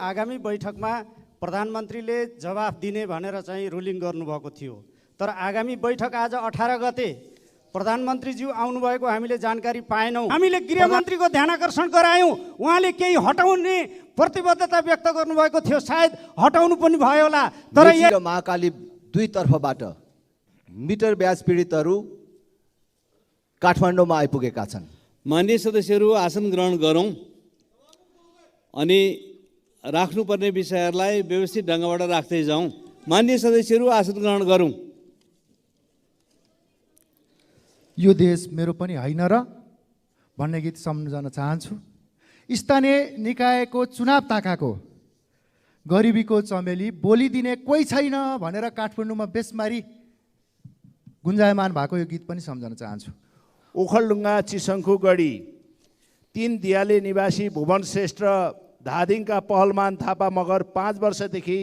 आगामी बैठकमा प्रधानमन्त्रीले जवाफ दिने भनेर चाहिँ रुलिङ गर्नुभएको थियो, तर आगामी बैठक आज 18 गते प्रधानमन्त्रीज्यू आउनुभएको हामीले जानकारी पाएनौँ। हामीले गृहमन्त्रीको ध्यानाकर्षण गरायौँ, उहाँले केही हटाउने प्रतिबद्धता व्यक्त गर्नुभएको थियो, सायद हटाउनु पनि भयो होला। तर महाकाली दुईतर्फबाट मिटर ब्याज पीडितहरू काठमाडौँमा आइपुगेका छन्। माननीय सदस्यहरू आसन ग्रहण गरौँ अनि राख्नुपर्ने विषयहरूलाई व्यवस्थित ढङ्गबाट राख्दै जाउँ। माननीय सदस्यहरू आसन ग्रहण गरौँ। यो देश मेरो पनि होइन र भन्ने गीत सम्झन चाहन्छु। स्थानीय निकायको चुनाव ताकाको गरिबीको चमेली बोलिदिने कोही छैन भनेर काठमाडौँमा बेसमारी गुन्जायमान भएको यो गीत पनि सम्झन चाहन्छु। ओखलढुङ्गा चिसङ्खु गढी 3 दियाले निवासी भुवन श्रेष्ठ र धादिङका पहलमान थापा मगर 5 वर्षदेखि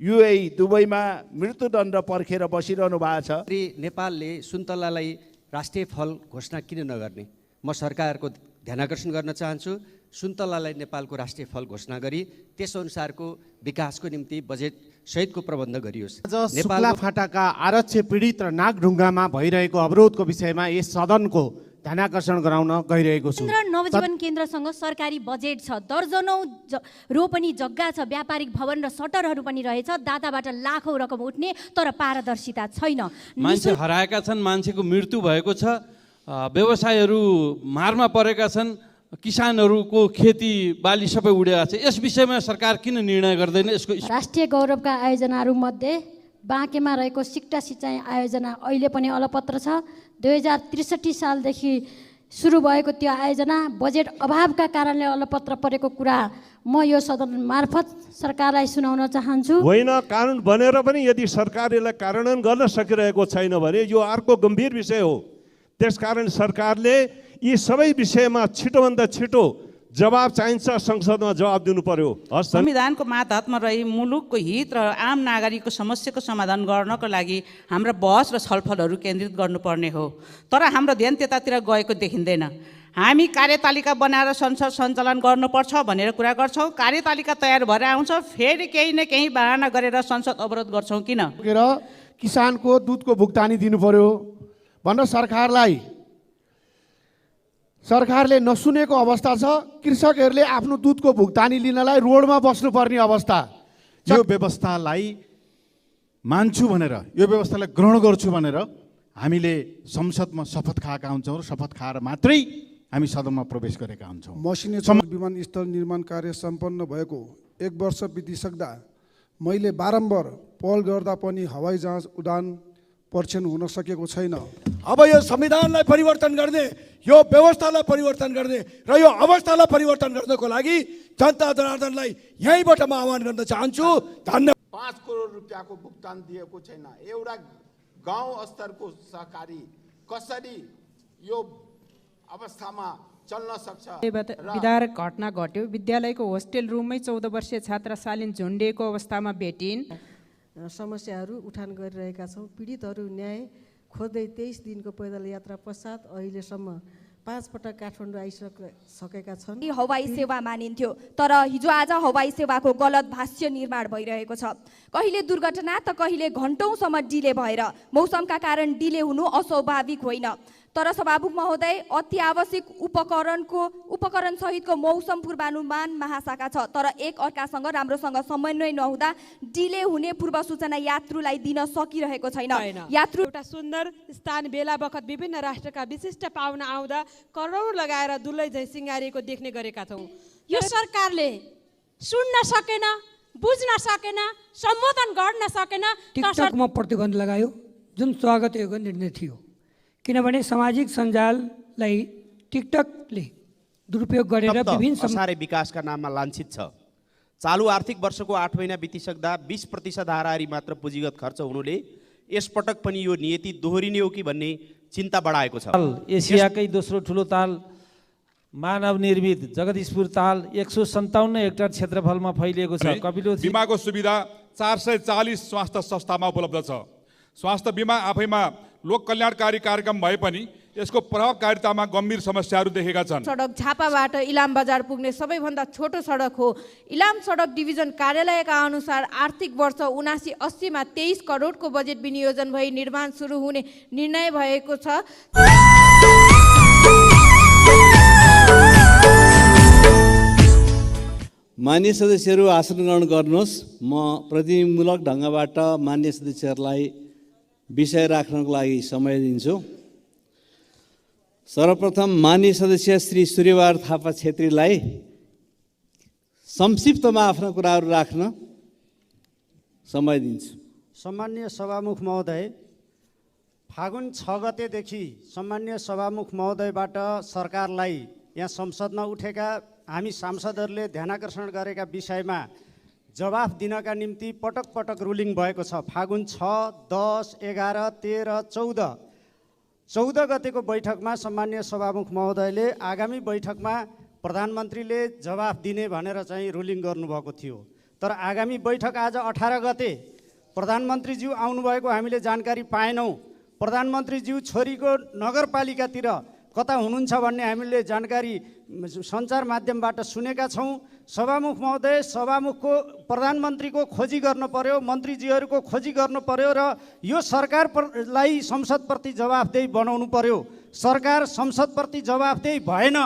युएई दुबईमा मृत्युदण्ड पर्खेर बसिरहनु भएको छ। नेपालले सुन्तलालाई राष्ट्रिय फल घोषणा किन नगर्ने, म सरकारको ध्यानाकर्षण गर्न चाहन्छु। सुन्तलालाई नेपालको राष्ट्रिय फल घोषणा गरी त्यसअनुसारको विकासको निम्ति बजेट सहितको प्रबन्ध गरियोस्। नेपाल फाटाका आरक्ष पीडित र नागढुङ्गामा भइरहेको अवरोधको विषयमा यस सदनको ध्यानाकर्षण गराउन गइरहेको छु। नवजीवन केन्द्रसँग सरकारी बजेट छ, दर्जनौं रोपनी जग्गा छ, व्यापारिक भवन र सटरहरू पनि रहेछ, दाताबाट लाखौं रकम उठ्ने, तर पारदर्शिता छैन। मान्छे हराएका छन्, मान्छेको मृत्यु भएको छ, व्यवसायहरू मारमा परेका छन्, किसानहरूको खेती बाली सबै उडेका छ। यस विषयमा सरकार किन निर्णय गर्दैन? यसको राष्ट्रिय गौरवका आयोजनाहरू मध्ये बाँकेमा रहेको सिक्टा सिँचाइ आयोजना अहिले पनि अलपत्र छ। 2063 सालदेखि सुरु भएको त्यो आयोजना बजेट अभावका कारणले अलपत्र परेको कुरा म यो सदन मार्फत सरकारलाई सुनाउन चाहन्छु। होइन, कानुन बनेर पनि यदि सरकारले कार्यान्वयन गर्न सकिरहेको छैन भने यो अर्को गम्भीर विषय हो। त्यसकारण सरकारले यी सबै विषयमा छिटोभन्दा छिटो जवाब चाहिन्छ, संसदमा जवाब दिनु पर्यो। संविधानको मातहतमा रही मुलुकको हित र आम नागरिकको समस्याको समाधान गर्नको लागि हाम्रा बहस र छलफलहरू केन्द्रित गर्नुपर्ने हो, तर हाम्रो ध्यान त्यतातिर गएको देखिँदैन। हामी कार्यतालिका बनाएर संसद सञ्चालन गर्नुपर्छ भनेर कुरा गर्छौँ, कार्यतालिका तयार भएर आउँछ, फेरि केही न केही बहाना गरेर संसद अवरोध गर्छौँ। किन किसानको दुधको भुक्तानी दिनु पर्यो भनेर सरकारले नसुनेको अवस्था छ। कृषकहरूले आफ्नो दुधको भुक्तानी लिनलाई रोडमा बस्नुपर्ने अवस्था। यो व्यवस्थालाई मान्छु भनेर, यो व्यवस्थालाई ग्रहण गर्छु भनेर हामीले संसदमा शपथ खाएका हुन्छौँ र शपथ खाएर मात्रै हामी सदनमा प्रवेश गरेका हुन्छौँ। मसिने विमानस्थल निर्माण कार्य सम्पन्न भएको 1 वर्ष बितिसक्दा मैले बारम्बार पहल गर्दा पनि हवाई जहाज उडान परीक्षण हुन सकेको छैन। अब यो संविधानलाई परिवर्तन गर्ने, यो व्यवस्थालाई परिवर्तन गर्ने र यो अवस्थालाई परिवर्तन गर्नको लागि जनता जनार्दनलाई यहीँबाट म आह्वान गर्न चाहन्छु। धन्यवाद। 5 करोड रुपियाँको भुक्तान दिएको छैन। एउटा गाउँ स्तरको सहकारी कसरी यो अवस्थामा चल्न सक्छ? विदारक घटना घट्यो। विद्यालयको होस्टेल रुममै 14 वर्षीय छात्रा शालिन झुन्डेको अवस्थामा भेटिन्। समस्याहरू उठान गरिरहेका छौँ। पीडितहरू न्याय खोज्दै 23 दिनको पैदल यात्रा पश्चात अहिलेसम्म 5 पटक काठमाडौँ आइसकेका छन्। हवाई सेवा मानिन्थ्यो, तर हिजो आज हवाई सेवाको गलत भाष्य निर्माण भइरहेको छ। कहिले दुर्घटना त कहिले घण्टौँसम्म डिले भएर। मौसमका कारण डिले हुनु अस्वाभाविक होइन, तर सभामुख महोदय, अति आवश्यक उपकरण सहितको मौसम पूर्वानुमान महाशाखा छ, तर एक अर्कासँग राम्रोसँग समन्वय नहुँदा डिले हुने पूर्व सूचना यात्रुलाई दिन सकिरहेको छैन। यात्रु एउटा सुन्दर स्थान बेला बखत विभिन्न राष्ट्रका विशिष्ट पाहुना आउँदा करोड लगाएर दुलै झै सिंगारिएको देख्ने गरेका छौँ। यो सरकारले सुन्न सकेन, बुझ्न सकेन, सम्बोधन गर्न सकेन। टिकटकमा प्रतिबन्ध लगायो, जुन स्वागत योग्य निर्णय थियो, किनभने सामाजिक सञ्जाललाई टिकटकले दुरुपयोग गरेर विभिन्न सारे विकासका नाममा लाञ्छित छ। चालु आर्थिक वर्षको 8 महिना बितिसक्दा 20% हाराहारी मात्र पुँजीगत खर्च हुनुले यसपटक पनि यो नीति दोहोरिने हो कि भन्ने चिन्ता बढाएको छ। एसियाकै दोस्रो ठुलो ताल मानव निर्मित जगदीशपुर ताल 157 हेक्टर क्षेत्रफलमा फैलिएको छ। कपिलो बिमाको सुविधा 440 स्वास्थ्य संस्थामा उपलब्ध छ। स्वास्थ्य बिमा आफैमा लोक कल्याणकारी कार्यक्रम भए पनि यसको प्रभावकारितामा गम्भीर समस्याहरू देखेका छन्। सडक झापाबाट इलाम बजार पुग्ने सबैभन्दा छोटो सडक हो। इलाम सडक डिभिजन कार्यालयका अनुसार आर्थिक वर्ष 79-80 मा 23 करोडको बजेट विनियोजन भई निर्माण सुरु हुने निर्णय भएको छ। मान्य सदस्यहरू आसन ग्रहण गर्नुहोस्। म प्रतिनिधिमूलक ढङ्गबाट मान्य सदस्यहरूलाई विषय राख्नको लागि समय दिन्छु। सर्वप्रथम मान्य सदस्य श्री सूर्यबहादुर थापा छेत्रीलाई संक्षिप्तमा आफ्ना कुराहरू राख्न समय दिन्छु। सम्मान्य सभामुख महोदय, फागुन 6 गतेदेखि सम्मान्य सभामुख महोदयबाट सरकारलाई यहाँ संसदमा उठेका हामी सांसदहरूले ध्यानाकर्षण गरेका विषयमा जवाफ दिनका निम्ति पटक पटक रुलिङ भएको छ। फागुन 6, 10, 11, 13, 14 गतेको बैठकमा सम्मान्य सभामुख महोदयले आगामी बैठकमा प्रधानमन्त्रीले जवाफ दिने भनेर चाहिँ रुलिङ गर्नुभएको थियो। तर आगामी बैठक आज 18 गते प्रधानमन्त्रीज्यू आउनुभएको हामीले जानकारी पाएनौँ। प्रधानमन्त्रीज्यू छोरीको नगरपालिकातिर कता हुनुहुन्छ भन्ने हामीले जानकारी सञ्चार माध्यमबाट सुनेका छौँ। सभामुख महोदय, सभामुखको प्रधानमन्त्रीको खोजी गर्नु पर्यो, मन्त्रीजीहरूको खोजी गर्नु पर्यो र यो सरकारलाई संसदप्रति जवाफदेही बनाउनु पर्यो। सरकार संसदप्रति जवाफदेही भएन।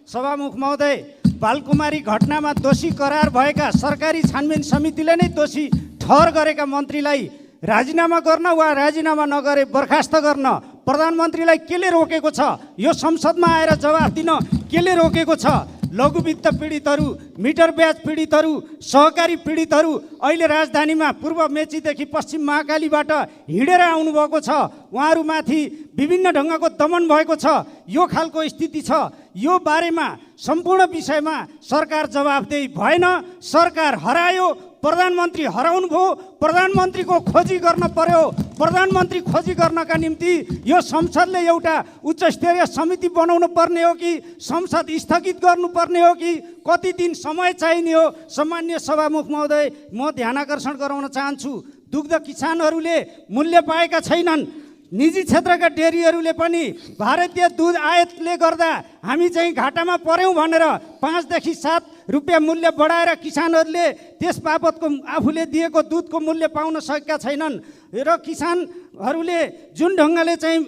सभामुख महोदय, बालकुमारी घटनामा दोषी करार भएका सरकारी छानबिन समितिले नै दोषी ठहर गरेका मन्त्रीलाई राजीनामा गर्न वा राजीनामा नगरे बर्खास्त गर्न प्रधानमन्त्रीलाई केले रोकेको छ? यो संसदमा आएर जवाफ दिन केले रोकेको छ? लघुवित्त पीडितहरू, मिटर ब्याज पीडितहरू, सहकारी पीडितहरू अहिले राजधानीमा पूर्व मेचीदेखि पश्चिम महाकालीबाट हिँडेर आउनुभएको छ। उहाँहरूमाथि विभिन्न ढङ्गको दमन भएको छ। यो खालको स्थिति छ। यो बारेमा सम्पूर्ण विषयमा सरकार जवाफदेही भएन। सरकार हरायो, प्रधानमन्त्री हराउनु भयो। प्रधानमन्त्रीको खोजी गर्न पर्यो। प्रधानमन्त्री खोजी गर्नका निम्ति यो संसदले एउटा उच्च स्तरीय समिति बनाउनु पर्ने हो कि संसद स्थगित गर्नुपर्ने हो कि कति दिन समय चाहिने हो? सम्मान्य सभामुख महोदय, म ध्यानाकर्षण गराउन चाहन्छु। दुग्ध किसानहरूले मूल्य पाएका छैनन्। निजी क्षेत्रका डेरीहरूले पनि भारतीय दुध आयातले गर्दा हामी चाहिँ घाटामा पर्यौँ भनेर 5 देखि 7 रुपियाँ मूल्य बढाएर किसानहरूले त्यस बापतको आफूले दिएको दुधको मूल्य पाउन सकेका छैनन् र किसानहरूले जुन ढङ्गले चाहिँ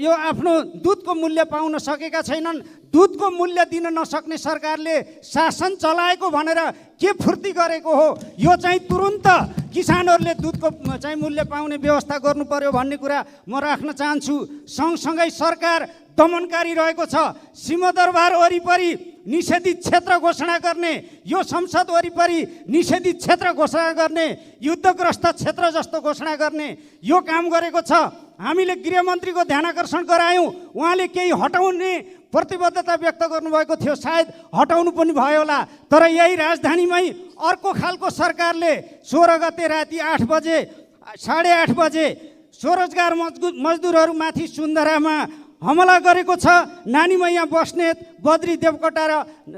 यो आफ्नो दुधको मूल्य पाउन सकेका छैनन्। दुधको मूल्य दिन नसक्ने सरकारले शासन चलाएको भनेर के फुर्ती गरेको हो? यो चाहिँ तुरुन्त किसानहरूले दुधको चाहिँ मूल्य पाउने व्यवस्था गर्नु पर्यो भन्ने कुरा म राख्न चाहन्छु। सँगसँगै सरकार दमनकारी रहेको छ। सिंहदरबार वरिपरि निषेधित क्षेत्र घोषणा गर्ने, यो संसद वरिपरि निषेधित क्षेत्र घोषणा गर्ने, युद्धग्रस्त क्षेत्र जस्तो घोषणा गर्ने यो काम गरेको छ। हामीले गृहमन्त्रीको ध्यानाकर्षण गरायौँ। उहाँले केही हटाउने प्रतिबद्धता व्यक्त गर्नुभएको थियो। सायद हटाउनु पनि भयो होला। तर यही राजधानीमै अर्को खालको सरकारले 16 गते राति 8 बजे 8:30 बजे स्वरोजगार मजदुरहरूमाथि सुन्दरामा हमला गरेको छ। नानी मैया बस्नेत, बद्री देवकोटा र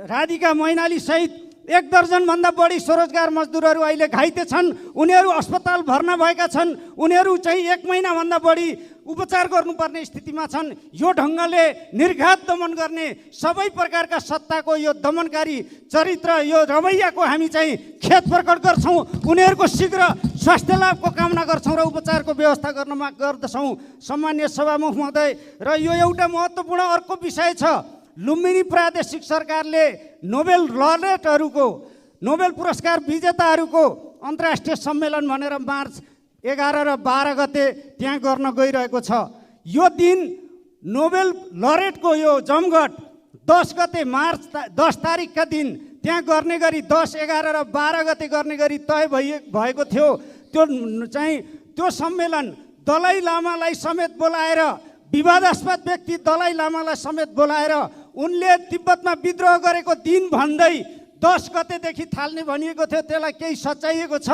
राधिका मैनाली सहित 1 दर्जनभन्दा बढी स्वरोजगार मजदुरहरू अहिले घाइते छन्। उनीहरू अस्पताल भर्ना भएका छन्। उनीहरू चाहिँ 1 महिनाभन्दा बढी उपचार गर्नुपर्ने स्थितिमा छन्। यो ढङ्गले निर्घात दमन गर्ने सबै प्रकारका सत्ताको यो दमनकारी चरित्र, यो रवैयाको हामी चाहिँ खेद प्रकट गर्छौँ। उनीहरूको शीघ्र स्वास्थ्य लाभको कामना गर्छौँ र उपचारको व्यवस्था गर्दछौँ। सम्मान्य सभामुख महोदय, र यो एउटा महत्त्वपूर्ण अर्को विषय छ। लुम्बिनी प्रादेशिक सरकारले नोबेल लरेटहरूको, नोबेल पुरस्कार विजेताहरूको अन्तर्राष्ट्रिय सम्मेलन भनेर मार्च 11 र 12 गते त्यहाँ गर्न गइरहेको छ। यो दिन नोबेल लरेटको यो जमघट 10 गते मार्च 10 तारिकका दिन त्यहाँ गर्ने गरी 10, 11 र 12 गते गर्ने गरी तय भएको थियो। त्यो सम्मेलन दलाई लामालाई समेत बोलाएर, विवादास्पद व्यक्ति दलाई लामालाई समेत बोलाएर उनले तिब्बतमा विद्रोह गरेको दिन भन्दै 10 गतेदेखि थाल्ने भनिएको थियो। त्यसलाई केही सच्याइएको छ।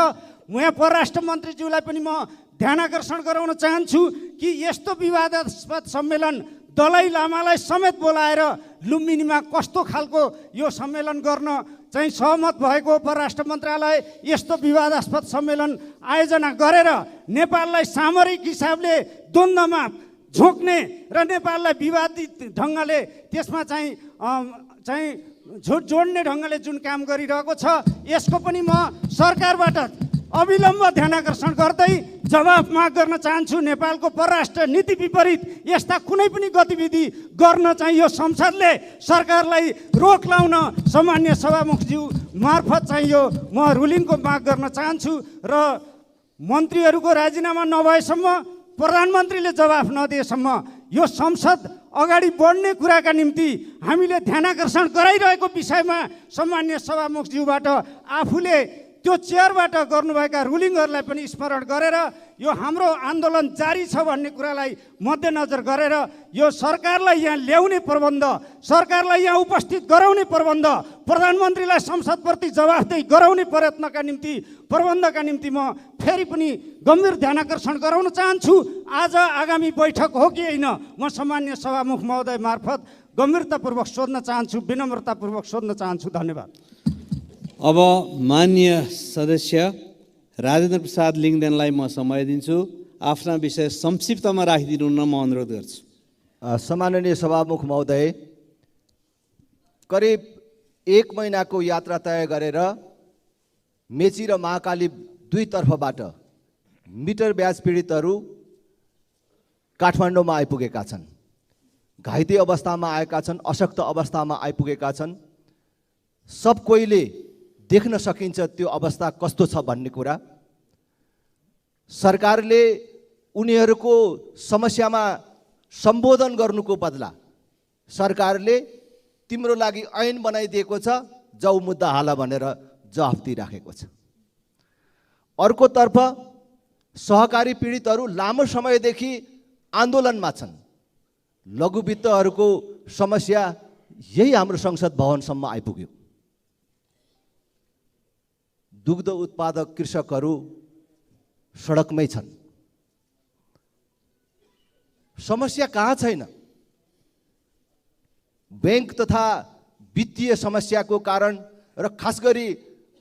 यहाँ परराष्ट्र मन्त्रीज्यूलाई पनि म ध्यानाकर्षण गराउन चाहन्छु कि यस्तो विवादास्पद सम्मेलन दलाई लामालाई समेत बोलाएर लुम्बिनीमा कस्तो खालको यो सम्मेलन गर्न चाहिँ सहमत भएको परराष्ट्र मन्त्रालय यस्तो विवादास्पद सम्मेलन आयोजना गरेर नेपाललाई सामरिक हिसाबले द्वन्द्वमा झोक्ने र नेपाललाई विवादित ढङ्गले त्यसमा चाहिँ झुट जोड्ने ढङ्गले जुन काम गरिरहेको छ यसको पनि म सरकारबाट अविलम्ब ध्यानाकर्षण गर्दै जवाफ माग गर्न चाहन्छु। नेपालको परराष्ट्र नीति विपरीत यस्ता कुनै पनि गतिविधि गर्न चाहिँ यो संसदले सरकारलाई रोक लाउन सामान्य सभामुखज्यू मार्फत चाहिँ यो म रुलिङको माग गर्न चाहन्छु र मन्त्रीहरूको राजीनामा नभएसम्म प्रधानमन्त्रीले जवाफ नदिएसम्म यो संसद अगाडि बढ्ने कुराका निम्ति हामीले ध्यानाकर्षण गराइरहेको विषयमा सामान्य सभामुखज्यूबाट आफूले त्यो चेयरबाट गर्नुभएका रुलिङहरूलाई पनि स्मरण गरेर यो हाम्रो आन्दोलन जारी छ भन्ने कुरालाई मध्यनजर गरेर यो सरकारलाई यहाँ ल्याउने प्रबन्ध, सरकारलाई यहाँ उपस्थित गराउने प्रबन्ध, प्रधानमन्त्रीलाई संसदप्रति जवाफदेही गराउने प्रबन्धका निम्ति म फेरि पनि गम्भीर ध्यानाकर्षण गराउन चाहन्छु। आज आगामी बैठक हो कि होइन म सामान्य सभामुख महोदय मार्फत गम्भीरतापूर्वक सोध्न चाहन्छु, विनम्रतापूर्वक सोध्न चाहन्छु। धन्यवाद। अब माननीय सदस्य राजेन्द्र प्रसाद लिङ्गदेनलाई म समय दिन्छु। आफ्ना विषय संक्षिप्तमा राखिदिनु न म अनुरोध गर्छु। सम्माननीय सभामुख महोदय, करिब 1 महिनाको यात्रा तय गरेर मेची र महाकाली दुईतर्फबाट मिटर ब्याज पीडितहरू काठमाडौँमा आइपुगेका छन्। घाइते अवस्थामा आएका छन्, अशक्त अवस्थामा आइपुगेका छन्। सब कोहीले देख्न सकिन्छ त्यो अवस्था कस्तो छ भन्ने कुरा। सरकारले उनीहरूको समस्यामा सम्बोधन गर्नुको बदला सरकारले तिम्रो लागि ऐन बनाइदिएको छ, जाऊ मुद्दा हाल भनेर जवाफ दिइराखेको छ। अर्कोतर्फ सहकारी पीडितहरू लामो समयदेखि आन्दोलनमा छन्। लघुवित्तहरूको समस्या यही हाम्रो संसद भवनसम्म आइपुग्यो। दुग्ध उत्पादक कृषकहरू सडकमै छन्। समस्या कहाँ छैन? बैंक तथा वित्तीय समस्याको कारण र खास गरी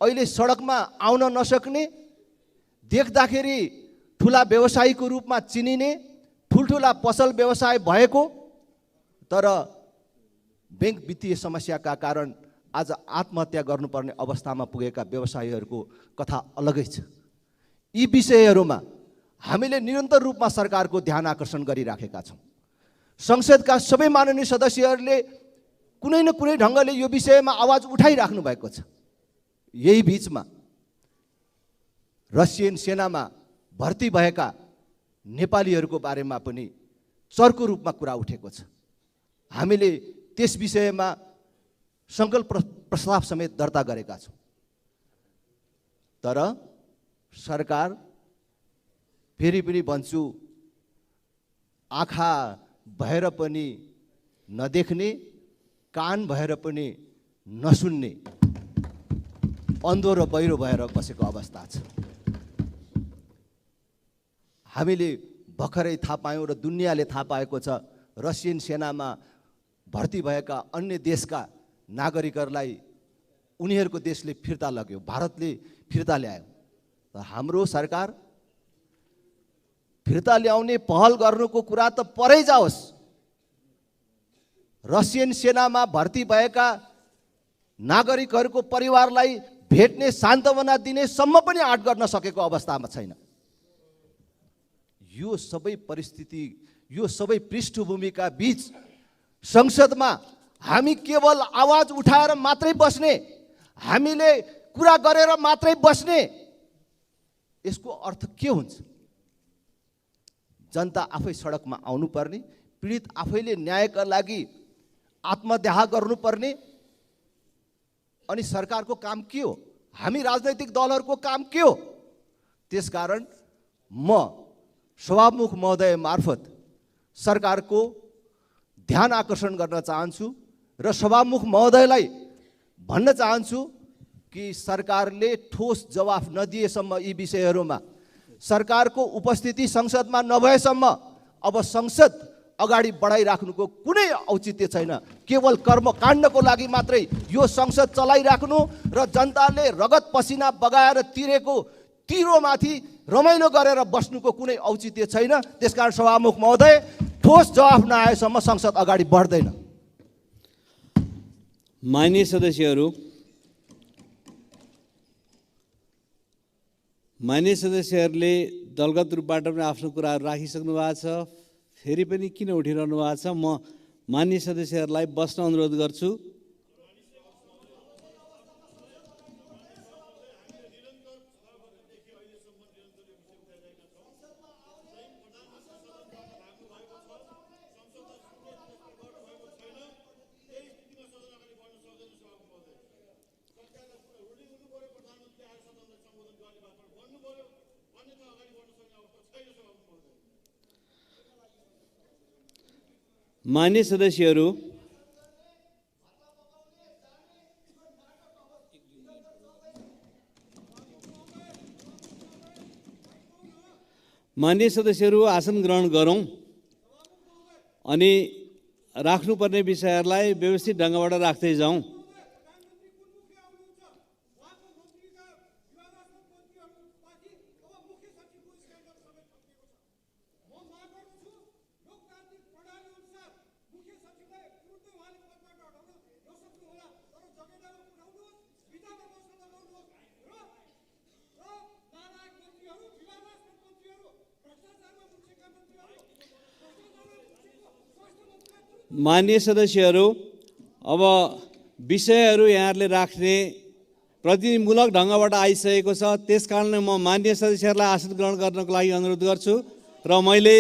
अहिले सडकमा आउन नसक्ने, देख्दाखेरि ठुला व्यवसायीको रूपमा चिनिने, ठुल्ठुला पसल व्यवसाय भएको तर बैंक वित्तीय समस्याका कारण आज आत्महत्या गर्नुपर्ने अवस्थामा पुगेका व्यवसायीहरूको कथा अलगै छ। यी विषयहरूमा हामीले निरन्तर रूपमा सरकारको ध्यान आकर्षण गरिराखेका छौँ। संसदका सबै माननीय सदस्यहरूले कुनै न कुनै ढङ्गले यो विषयमा आवाज उठाइराख्नु भएको छ। यही बिचमा रसियन सेनामा भर्ती भएका नेपालीहरूको बारेमा पनि चर्को रूपमा कुरा उठेको छ। हामीले त्यस विषयमा सङ्कल्प प्रस्ताव समेत दर्ता गरेका छौँ। तर सरकार फेरि पनि भन्छु, आँखा भएर पनि नदेख्ने, कान भएर पनि नसुन्ने, अन्धो र बहिरो भएर बसेको अवस्था छ। हामीले भर्खरै थाहा पायौँ र दुनियाँले थाहा पाएको छ, रसियन सेनामा भर्ती भएका अन्य देशका नागरिकहरूलाई उनीहरूको देशले फिर्ता लग्यो, भारतले फिर्ता ल्यायो। त हाम्रो सरकार फिर्ता ल्याउने पहल गर्नुको कुरा त परै जाओस्, रसियन सेनामा भर्ती भएका नागरिकहरूको परिवारलाई भेट्ने, सान्त्वना दिने सम्म पनि आँट गर्न सकेको अवस्थामा छैन। यो सबै परिस्थिति, यो सबै पृष्ठभूमिका बीच संसदमा हामी केवल आवाज उठाएर मात्रै बस्ने, हामीले कुरा गरेर मात्रै बस्ने, यसको अर्थ के हुन्छ? जनता आफै सडकमा आउनुपर्ने, पीडित आफैले न्यायका लागि आत्मदाह गर्नुपर्ने, अनि सरकारको काम के हो? हामी राजनैतिक दलहरूको काम के हो? त्यसकारण म सभामुख महोदय मार्फत सरकारको ध्यान आकर्षण गर्न चाहन्छु र सभामुख महोदयलाई भन्न चाहन्छु कि सरकारले ठोस जवाफ नदिएसम्म यी विषयहरूमा सरकारको उपस्थिति संसदमा नभएसम्म अब संसद अगाडि बढाइराख्नुको कुनै औचित्य छैन। केवल कर्मकाण्डको लागि मात्रै यो संसद चलाइराख्नु र जनताले रगत पसिना बगाएर तिरेको तिरोमाथि रमाइलो गरेर बस्नुको कुनै औचित्य छैन। त्यसकारण सभामुख महोदय, ठोस जवाफ नआएसम्म संसद अगाडि बढ्दैन। माननीय सदस्यहरू, माननीय सदस्यहरूले दलगत रूपबाट पनि आफ्नो कुराहरू राखिसक्नु भएको छ। फेरि पनि किन उठिरहनु भएको छ? म माननीय सदस्यहरूलाई बस्न अनुरोध गर्छु। मान्य सदस्यहरू, आसन ग्रहण गरौँ अनि राख्नुपर्ने विषयहरूलाई व्यवस्थित ढङ्गबाट राख्दै जाउँ। मान्य सदस्यहरू, अब विषयहरू यहाँहरूले राख्ने प्रतिनिधिमूलक ढङ्गबाट आइसकेको छ। त्यसकारणले म मान्य सदस्यहरूलाई आसन ग्रहण गर्नको लागि अनुरोध गर्छु र मैले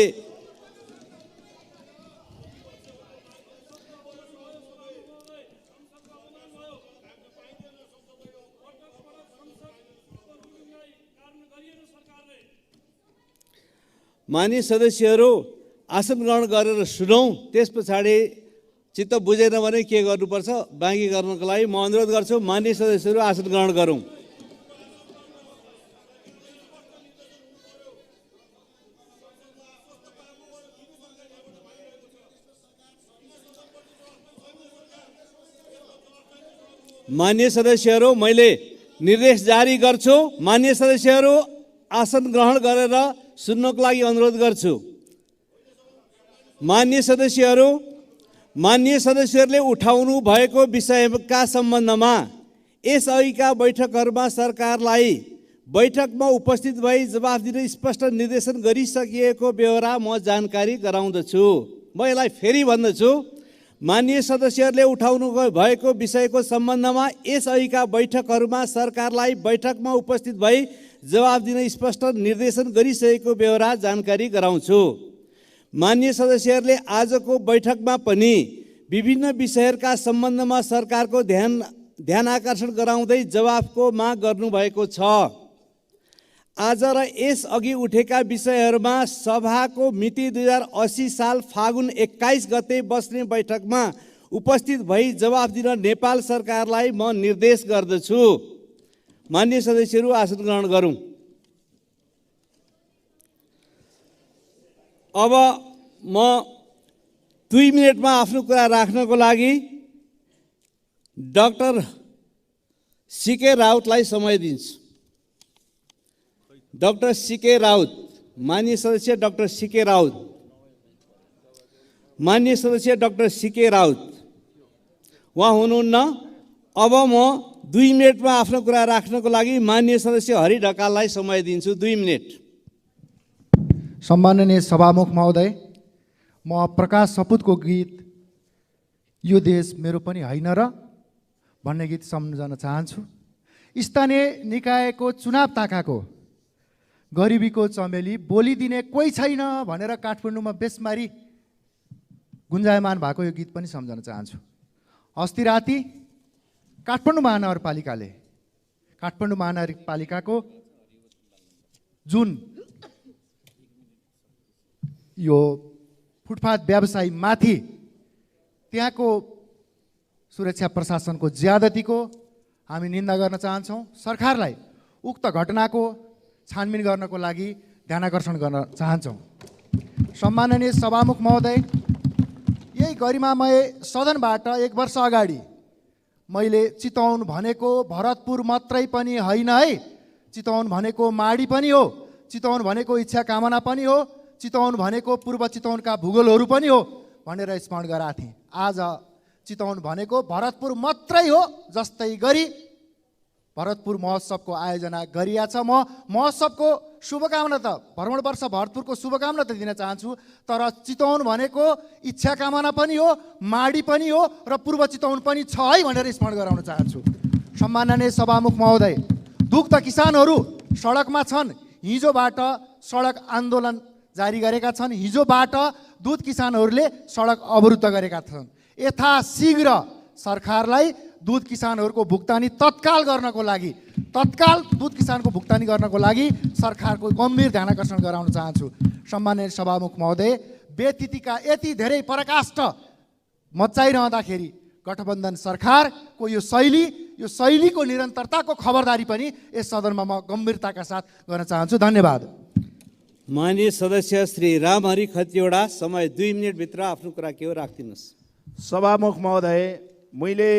मान्य सदस्यहरू आसन ग्रहण गरेर सुनौँ, त्यस पछाडि चित्त बुझेन भने के गर्नुपर्छ बाँकी गर्नको लागि म अनुरोध गर्छु। मान्य सदस्यहरू आसन ग्रहण गरौँ। मान्य सदस्यहरू, मैले निर्देश जारी गर्छु। मान्य सदस्यहरू आसन ग्रहण गरेर सुन्नको लागि अनुरोध गर्छु। मान्य सदस्यहरूले उठाउनु भएको विषयका सम्बन्धमा यसअघिका बैठकहरूमा सरकारलाई बैठकमा उपस्थित भई जवाफ दिन स्पष्ट निर्देशन गरिसकिएको बेहोरा म जानकारी गराउँदछु। म यसलाई फेरि भन्दछु। मान्य सदस्यहरूले उठाउनु भएको विषयको सम्बन्धमा यसअघिका बैठकहरूमा सरकारलाई बैठकमा उपस्थित भई जवाफ दिन स्पष्ट निर्देशन गरिसकेको बेहोरा जानकारी गराउँछु। मान्य सदस्यहरूले आजको बैठकमा पनि विभिन्न विषयहरूका सम्बन्धमा सरकारको ध्यान आकर्षण गराउँदै जवाफको माग गर्नुभएको छ। आज र यसअघि उठेका विषयहरूमा सभाको मिति 2080 साल फागुन 21 गते बस्ने बैठकमा उपस्थित भई जवाफ दिन नेपाल सरकारलाई म निर्देश गर्दछु। मान्य सदस्यहरू आसन ग्रहण गरौँ। अब म 2 मिनटमा आफ्नो कुरा राख्नको लागि डाक्टर सीके राउतलाई समय दिन्छु। डाक्टर सीके राउत, मान्य सदस्य डाक्टर सीके राउत, मान्य सदस्य डाक्टर सीके राउत उहाँ हुनुहुन्न। अब म 2 मिनटमा आफ्नो कुरा राख्नको लागि मान्य सदस्य हरि ढकाललाई समय दिन्छु। 2 मिनट। सम्माननीय सभामुख महोदय, म प्रकाश सपुतको गीत यो देश मेरो पनि होइन र भन्ने गीत सम्झन चाहन्छु। स्थानीय निकायको चुनाव ताकाको गरिबीको चमेली बोलिदिने कोही छैन भनेर काठमाडौँमा बेसमारी गुन्जायमान भएको यो गीत पनि सम्झन चाहन्छु। अस्ति राति काठमाडौँ महानगरपालिकाको जुन यो फुटपाथ व्यवसायी माथि त्यहाँको सुरक्षा प्रशासनको ज्यादतीको हामी निन्दा गर्न चाहन्छौँ। सरकारलाई उक्त घटनाको छानबिन गर्नको लागि ध्यानाकर्षण गर्न चाहन्छौँ। सम्माननीय सभामुख महोदय, यही गरिमामय सदनबाट 1 वर्ष अगाडि मैले चितवन भनेको भरतपुर मात्रै पनि होइन है, चितवन भनेको माडी पनि हो, चितवन भनेको इच्छा कामना पनि हो, चितवन भनेको पूर्व चितवनका भूगोलहरू पनि हो भनेर स्मरण गराएको थिएँ। आज चितवन भनेको भरतपुर मात्रै हो जस्तै गरी भरतपुर महोत्सवको आयोजना गरिया छ। म महोत्सवको शुभकामना त भ्रमण वर्ष भरतपुरको शुभकामना त दिन चाहन्छु, तर चितवन भनेको इच्छा कामना पनि हो, माडी पनि हो र पूर्व चितवन पनि छ है भनेर स्मरण गराउन चाहन्छु। सम्माननीय सभामुख महोदय, दुग्ध किसानहरू सडकमा छन्। हिजोबाट सडक आन्दोलन जारी गरेका छन्। हिजोबाट दुध किसानहरूले सडक अवरुद्ध गरेका छन्। यथाशीघ्र सरकारलाई दुध किसानहरूको भुक्तानी तत्काल गर्नको लागि दुध किसानको भुक्तानी गर्नको लागि सरकारको गम्भीर ध्यान आकर्षण गराउन चाहन्छु। सम्माननीय सभामुख महोदय, व्यतिथिका यति धेरै पराकाष्ठ मचाइरहँदाखेरि गठबन्धन सरकारको यो शैलीको निरन्तरताको खबरदारी पनि यस सदनमा म गम्भीरताका साथ गर्न चाहन्छु। धन्यवाद। माननीय सदस्य श्री रामहरि खतिवडा, समय 2 मिनटभित्र आफ्नो कुरा के हो राखिदिनुहोस्। सभामुख महोदय, मैले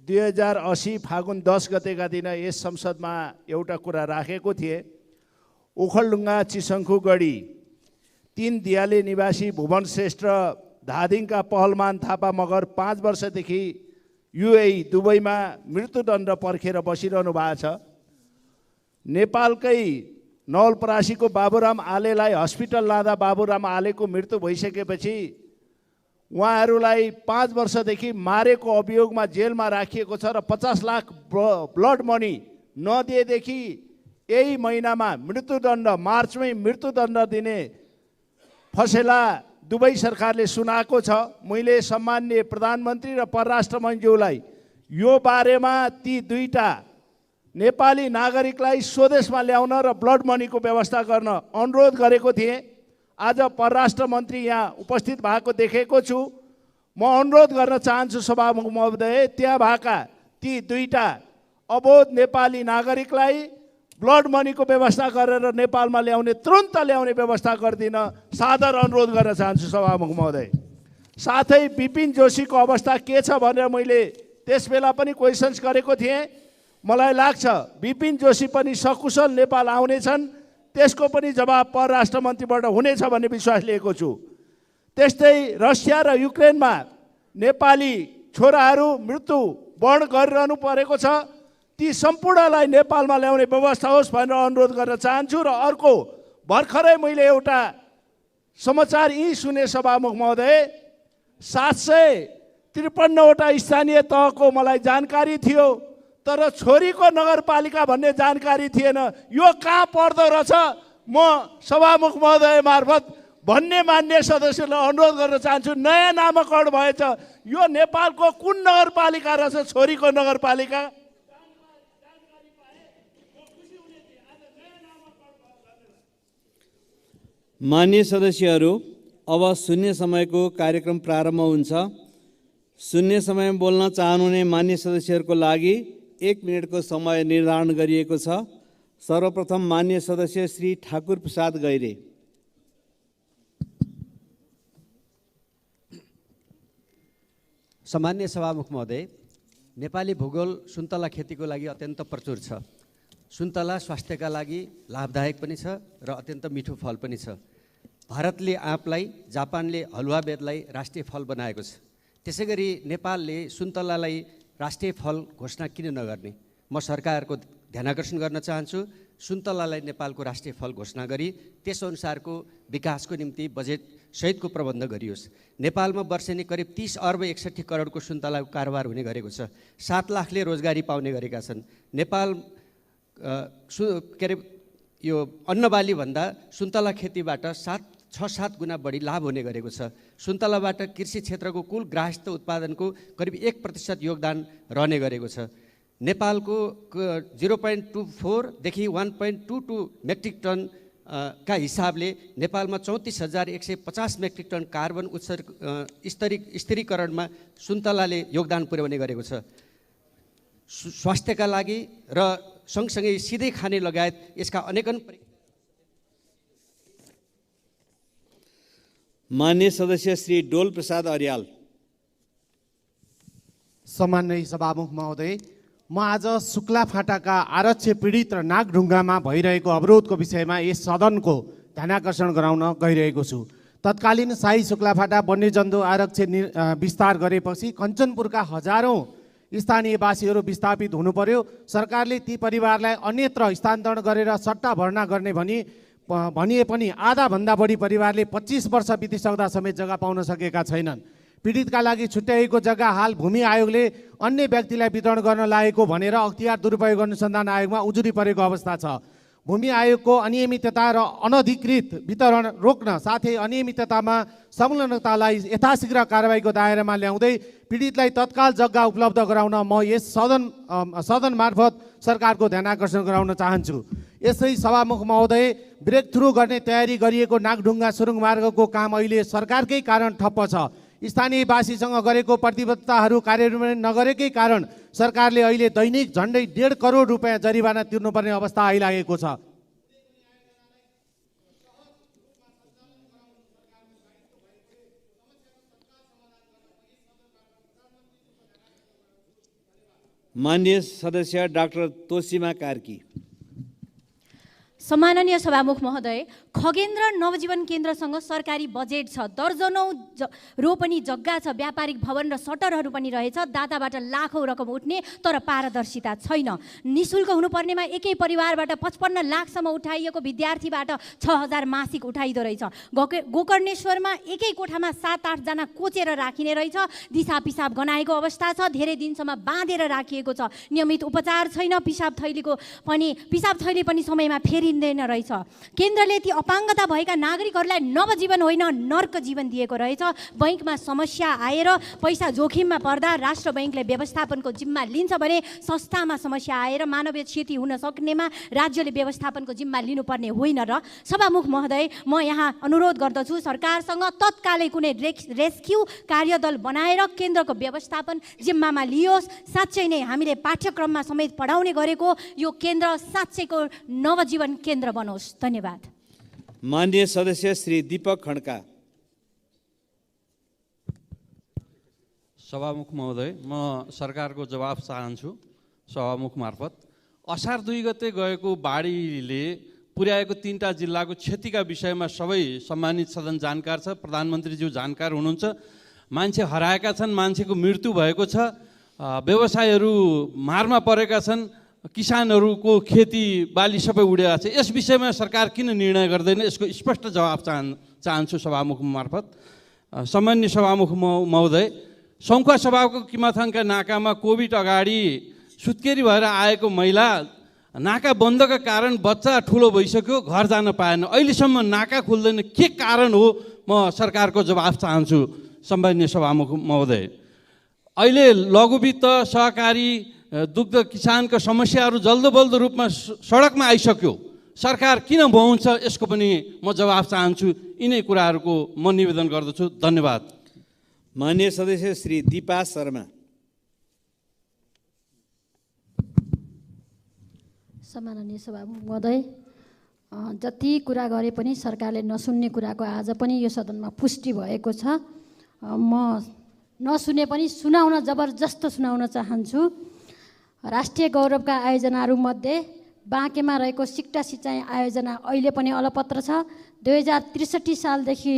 2080 फागुन 10 गतेका दिन यस संसदमा एउटा कुरा राखेको थिएँ। ओखलढुङ्गा चिसङ्खुगढी 3 दियाले निवासी भुवन श्रेष्ठ धादिङका पहलमान थापा मगर 5 वर्षदेखि UAE दुबईमा मृत्युदण्ड पर्खेर बसिरहनु भएको छ। नेपालकै नवलपरासीको बाबुराम आलेलाई हस्पिटल लाँदा बाबुराम आलेको मृत्यु भइसकेपछि उहाँहरूलाई 5 वर्षदेखि मारेको अभियोगमा जेलमा राखिएको छ र 50 लाख ब्लड मनी नदिएदेखि यही महिनामा मृत्युदण्ड, मार्चमै मृत्युदण्ड दिने फसेला दुबई सरकारले सुनाएको छ। मैले सम्माननीय प्रधानमन्त्री र परराष्ट्र मन्त्रीज्यूलाई यो बारेमा ती 2टा नेपाली नागरिकलाई स्वदेशमा ल्याउन र ब्लड मनीको व्यवस्था गर्न अनुरोध गरेको थिएँ। आज परराष्ट्र मन्त्री यहाँ उपस्थित भएको देखेको छु। म अनुरोध गर्न चाहन्छु सभामुख महोदय, त्यहाँ भएका ती 2टा अबोध नेपाली नागरिकलाई ब्लड मनीको व्यवस्था गरेर नेपालमा ल्याउने, तुरन्त ल्याउने व्यवस्था गरिदिन सादर अनुरोध गर्न चाहन्छु सभामुख महोदय। साथै विपिन जोशीको अवस्था के छ भनेर मैले त्यस बेला पनि क्वेसन्स गरेको थिएँ। मलाई लाग्छ विपिन जोशी पनि सकुशल नेपाल आउनेछन्, त्यसको पनि जवाब परराष्ट्र मन्त्रीबाट हुनेछ भन्ने विश्वास लिएको छु। त्यस्तै रसिया र युक्रेनमा नेपाली छोराहरू मृत्यु वर्ण गरिरहनु परेको छ। ती सम्पूर्णलाई नेपालमा ल्याउने व्यवस्था होस् भनेर अनुरोध गर्न चाहन्छु। र अर्को, भर्खरै मैले एउटा समाचार यी सुने सभामुख महोदय, 753वटा स्थानीय तहको मलाई जानकारी थियो, तर छोरीको नगरपालिका भन्ने जानकारी थिएन। यो कहाँ पर्दो रहेछ? म सभामुख महोदय मार्फत भन्ने मान्य सदस्यलाई अनुरोध गर्न चाहन्छु, नयाँ नामाकरण भएछ। यो नेपालको कुन नगरपालिका रहेछ? छोरीको नगरपालिका। मान्य सदस्यहरू, अब शून्य समयको कार्यक्रम प्रारम्भ हुन्छ। शून्य समयमा बोल्न चाहनुहुने मान्य सदस्यहरूको लागि 1 मिनटको समय निर्धारण गरिएको छ। सर्वप्रथम मान्य सदस्य श्री ठाकुर प्रसाद गैरे। सम्मान्य सभामुख महोदय, नेपाली भूगोल सुन्तला खेतीको लागि अत्यन्त प्रचुर छ। सुन्तला स्वास्थ्यका लागि लाभदायक पनि छ र अत्यन्त मिठो फल पनि छ। भारतले आँपलाई, जापानले हलुवा बेदलाई राष्ट्रिय फल बनाएको छ। त्यसै गरी नेपालले सुन्तलालाई राष्ट्रिय फल घोषणा किन नगर्ने? म सरकारको ध्यानाकर्षण गर्न चाहन्छु। सुन्तलालाई नेपालको राष्ट्रिय फल घोषणा गरी त्यसअनुसारको विकासको निम्ति बजेट सहितको प्रबन्ध गरियोस्। नेपालमा वर्षेनी करिब 30 अर्ब 61 करोडको सुन्तलाको कारोबार हुने गरेको छ। 7 लाखले रोजगारी पाउने गरेका छन्। नेपाल यो अन्नबाली भन्दा सुन्तला खेतीबाट 6-7 गुणा बढी लाभ हुने गरेको छ। सुन्तलाबाट कृषि क्षेत्रको कुल ग्राहस्थ उत्पादनको करिब 1% योगदान रहने गरेको छ। नेपालको 0.24 देखि 1.22 मेट्रिक टन का हिसाबले नेपालमा 34,150 मेट्रिक टन कार्बन स्थिरीकरणमा सुन्तलाले योगदान पुर्याउने गरेको छ। स्वास्थ्यका लागि र सँगसँगै सिधै खाने लगायत यसका अनेकन। मान्य सदस्य श्री डोल प्रसाद अर्याल। सम्माननीय सभामुख महोदय, म आज शुक्ला फाटाका आरक्ष पीडित र नागढुङ्गामा भइरहेको अवरोधको विषयमा यस सदनको ध्यानाकर्षण गराउन गइरहेको छु। तत्कालीन शाही शुक्लाफाटा वन्यजन्तु आरक्षण विस्तार गरेपछि कञ्चनपुरका हजारौँ स्थानीयवासीहरू विस्थापित हुनु पर्यो। सरकारले ती परिवारलाई अन्यत्र स्थानान्तरण गरेर सट्टा भर्ना गर्ने भनिए पनि आधाभन्दा बढी परिवारले 25 वर्ष बितिसक्दा समेत जग्गा पाउन सकेका छैनन्। पीडितका लागि छुट्याइएको जग्गा हाल भूमि आयोगले अन्य व्यक्तिलाई वितरण गर्न लागेको भनेर अख्तियार दुरुपयोग अनुसन्धान आयोगमा उजुरी परेको अवस्था छ। भूमि आयोगको अनियमितता र अनधिकृत वितरण रोक्न साथै अनियमिततामा संलग्नतालाई यथाशीघ्र कारबाहीको दायरामा ल्याउँदै पीडितलाई तत्काल जग्गा उपलब्ध गराउन म यस सदन मार्फत सरकारको ध्यानाकर्षण गराउन चाहन्छु। यसै सभामुख महोदय, ब्रेक थ्रु गर्ने तयारी गरिएको नागढुङ्गा सुरुङ मार्गको काम अहिले सरकारकै कारण ठप्प छ। स्थानीयवासीसँग गरेको प्रतिबद्धताहरू कार्यान्वयन नगरेकै कारण सरकारले अहिले दैनिक झन्डै 1.5 करोड रुपियाँ जरिवाना तिर्नुपर्ने अवस्था आइलागेको छ। माननीय सदस्य डाक्टर तोसीमा कार्की। सम्माननीय सभामुख महोदय, खगेन्द्र नवजीवन केन्द्रसँग सरकारी बजेट छ, दर्जनौँ रोपनी जग्गा छ, व्यापारिक भवन र सटरहरू पनि रहेछ, दाताबाट लाखौँ रकम उठ्ने तर पारदर्शिता छैन। निशुल्क हुनुपर्नेमा एकै परिवारबाट 55 लाखसम्म उठाइएको विद्यार्थीबाट 6000 मासिक उठाइदो रहेछ। गोकर्णेश्वरमा एकै कोठामा 7-8 जना कोचेर राखिने रहेछ। दिशा पिसाब गनाएको अवस्था छ, धेरै दिनसम्म बाँधेर राखिएको छ, नियमित उपचार छैन, पिसाब थैली पनि समयमा फेरिँदैन रहेछ। केन्द्रले ती अपाङ्गता भएका नागरिकहरूलाई नवजीवन होइन नर्क जीवन दिएको रहेछ। बैंकमा समस्या आएर पैसा जोखिममा पर्दा राष्ट्र बैंकले व्यवस्थापनको जिम्मा लिन्छ भने संस्थामा समस्या आएर मानवीय क्षति हुन सक्नेमा राज्यले व्यवस्थापनको जिम्मा लिनुपर्ने होइन र। सभामुख महोदय, म यहाँ अनुरोध गर्दछु सरकारसँग तत्कालै कुनै रेस्क्यु कार्यदल बनाएर केन्द्रको व्यवस्थापन जिम्मामा लियोस्। साँच्चै नै हामीले पाठ्यक्रममा समेत पढाउने गरेको यो केन्द्र साँच्चैको नवजीवन केन्द्र बनोस्। धन्यवाद। माननीय सदस्य श्री दीपक खड्का। सभामुख महोदय, म सरकारको जवाफ चाहन्छु सभामुख मार्फत। असार 2 गते गएको बाढीले पुर्याएको 3टा जिल्लाको क्षतिका विषयमा सबै सम्मानित सदन जानकार छ, प्रधानमन्त्रीज्यू जानकार हुनुहुन्छ। मान्छे हराएका छन्, मान्छेको मृत्यु भएको छ, व्यवसायहरू मारमा परेका छन्, किसानहरूको खेती बाली सबै उडेका छ। यस विषयमा सरकार किन निर्णय गर्दैन, यसको स्पष्ट जवाब चाहन्छु सभामुख मार्फत। सम्माननीय सभामुख महोदय, सङ्खुवा सभाको किमाथाङका नाकामा कोभिड अगाडि सुत्केरी भएर आएको महिला नाका बन्दका कारण बच्चा ठुलो भइसक्यो, घर जान पाएन, अहिलेसम्म नाका खुल्दैन, के कारण हो? म सरकारको जवाफ चाहन्छु सम्माननीय सभामुख महोदय। अहिले लघुवित्त सहकारी दुग्ध किसानको समस्याहरू जल्दोबल्दो रूपमा सडकमा आइसक्यो, सरकार किन भन्छ यसको पनि म जवाफ चाहन्छु। यिनै कुराहरूको म निवेदन गर्दछु। धन्यवाद। माननीय सदस्य श्री दीपा शर्मा। सम्माननीय सभामुख महोदय, जति कुरा गरे पनि सरकारले नसुन्ने कुराको आज पनि यो सदनमा पुष्टि भएको छ। म नसुने पनि जबरजस्त सुनाउन चाहन्छु। राष्ट्रिय गौरवका आयोजनाहरूमध्ये बाँकेमा रहेको सिक्टा सिँचाइ आयोजना अहिले पनि अलपत्र छ। 2063 सालदेखि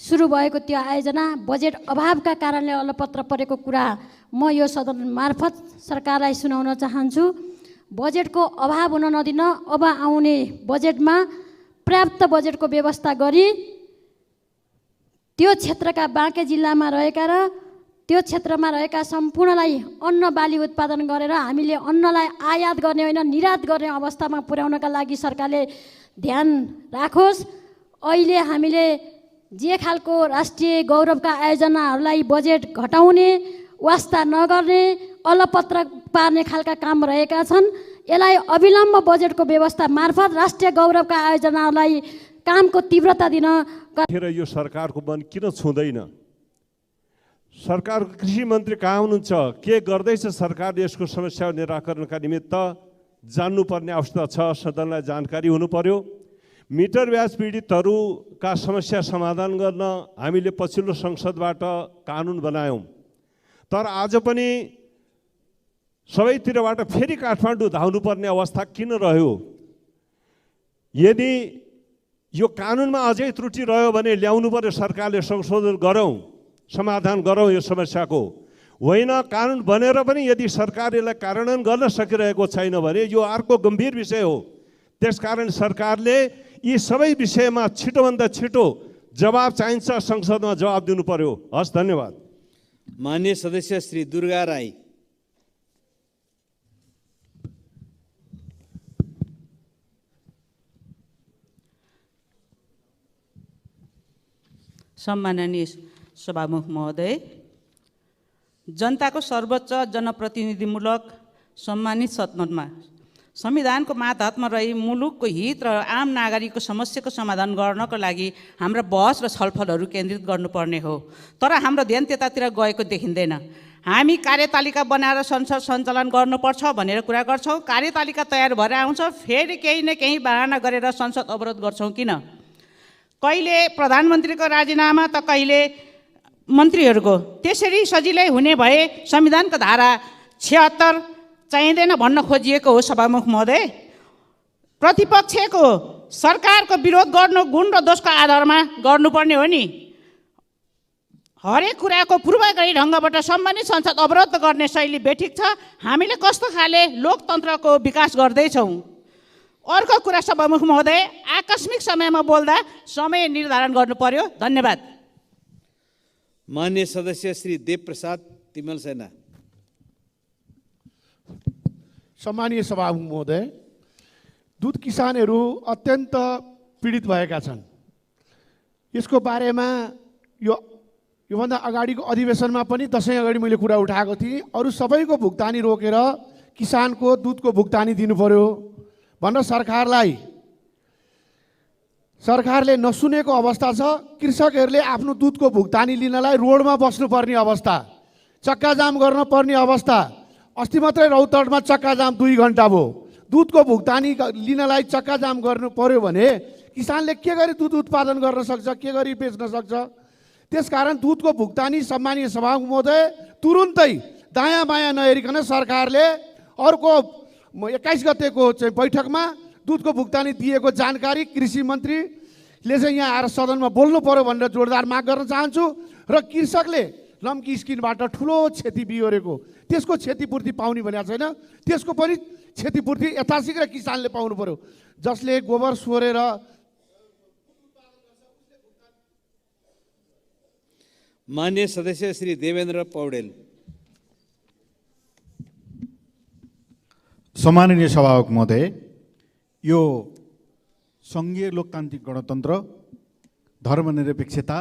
सुरु भएको त्यो आयोजना बजेट अभावका कारणले अलपत्र परेको कुरा म यो सदन मार्फत सरकारलाई सुनाउन चाहन्छु। बजेटको अभाव हुन नदिन अब आउने बजेटमा पर्याप्त बजेटको व्यवस्था गरी त्यो क्षेत्रका बाँके जिल्लामा रहेका र त्यो क्षेत्रमा रहेका सम्पूर्णलाई अन्न बाली उत्पादन गरेर हामीले अन्नलाई आयात गर्ने होइन निर्यात गर्ने अवस्थामा पुर्याउनका लागि सरकारले ध्यान राखोस्। अहिले हामीले जे खालको राष्ट्रिय गौरवका आयोजनाहरूलाई बजेट घटाउने, वास्ता नगर्ने, अलपत्र पार्ने खालका काम रहेका छन्। यसलाई अविलम्ब बजेटको व्यवस्था मार्फत राष्ट्रिय गौरवका आयोजनाहरूलाई कामको तीव्रता दिन। यो सरकारको मन किन छुँदैन? सरकारको कृषि मन्त्री कहाँ हुनुहुन्छ? के गर्दैछ सरकारले यसको समस्या निराकरणका निमित्त जान्नुपर्ने आवश्यकता छ। सदनलाई जानकारी हुनु पर्यो। मिटर ब्याज पीडितहरूका समस्या समाधान गर्न हामीले पछिल्लो संसदबाट कानुन बनायौँ, तर आज पनि सबैतिरबाट फेरि काठमाडौँ धाउनुपर्ने अवस्था किन रह्यो? यदि यो कानुनमा अझै त्रुटि रह्यो भने ल्याउनु पर्यो, सरकारले संशोधन गरौँ, समाधान गरौँ यो समस्याको। होइन कानुन बनेर पनि यदि सरकारले कार्यान्वयन गर्न सकिरहेको छैन भने यो अर्को गम्भीर विषय हो। त्यसकारण सरकारले यी सबै विषयमा छिटोभन्दा छिटो जवाब चाहिन्छ, संसदमा जवाब दिनु पर्यो। हस्, धन्यवाद। माननीय सदस्य श्री दुर्गा राई। सम्माननीय सभामुख महोदय, जनताको सर्वोच्च जनप्रतिनिधिमूलक सम्मानित सदनमा संविधानको मातहतमा रही मुलुकको हित र आम नागरिकको समस्याको समाधान गर्नको लागि हाम्रा बहस र छलफलहरू केन्द्रित गर्नुपर्ने हो। तर हाम्रो ध्यान त्यतातिर गएको देखिँदैन। हामी कार्यतालिका बनाएर संसद सञ्चालन गर्नुपर्छ भनेर कुरा गर्छौँ, कार्यतालिका तयार भएर आउँछ, फेरि केही न केही बहाना गरेर संसद अवरोध गर्छौँ किन? कहिले प्रधानमन्त्रीको राजीनामा त कहिले मन्त्रीहरूको। त्यसरी सजिलै हुने भए संविधानको धारा 76 चाहिँदैन भन्न खोजिएको हो। सभामुख महोदय, प्रतिपक्षको सरकारको विरोध गर्नु गुण र दोषको आधारमा गर्नुपर्ने हो नि। हरेक कुराको पूर्वगरी ढङ्गबाट सम्बन्धित संसद अवरोध गर्ने शैली बेठिक छ। हामीले कस्तो खाले लोकतन्त्रको विकास गर्दैछौँ? अर्को कुरा सभामुख महोदय, आकस्मिक समयमा बोल्दा समय निर्धारण गर्नु पर्यो। धन्यवाद। माननीय सदस्य श्री देवप्रसाद तिमल सेना। सम्मानीय सभामुख महोदय, दुध किसानहरू अत्यन्त पीडित भएका छन्। यसको बारेमा योभन्दा अगाडिको अधिवेशनमा पनि दशैँ अगाडि मैले कुरा उठाएको थिएँ। अरू सबैको भुक्तानी रोकेर किसानको दुधको भुक्तानी दिनु पर्यो भनेर सरकारले नसुनेको अवस्था छ। कृषकहरूले आफ्नो दुधको भुक्तानी लिनलाई रोडमा बस्नुपर्ने अवस्था, चक्काजाम गर्न पर्ने अवस्था। अस्ति मात्रै रौतडमा चक्काजाम 2 घन्टा भयो। दुधको भुक्तानी लिनलाई चक्काजाम गर्नु पर्यो भने किसानले के गरी दुध उत्पादन गर्न सक्छ, के गरी बेच्न सक्छ? त्यसकारण दुधको भुक्तानी सम्मानीय सभामुख महोदय तुरुन्तै दायाँ बायाँ नहेरिकन सरकारले अर्को 21 गतेको चाहिँ बैठकमा दुधको भुक्तानी दिएको जानकारी कृषि मन्त्रीले चाहिँ यहाँ आएर सदनमा बोल्नु पर्यो भनेर जोरदार माग गर्न चाहन्छु। र कृषकले लम्की स्किनबाट ठुलो क्षति बिहोरेको, त्यसको क्षतिपूर्ति पाउने भनेको छैन, त्यसको पनि क्षतिपूर्ति यथाशीघ्र किसानले पाउनु पर्यो। जसले गोबर सोरेर माननीय सदस्य श्री देवेन्द्र पौडेल। सम्माननीय सभामुख महोदय, यो सङ्घीय लोकतान्त्रिक गणतन्त्र, धर्मनिरपेक्षता,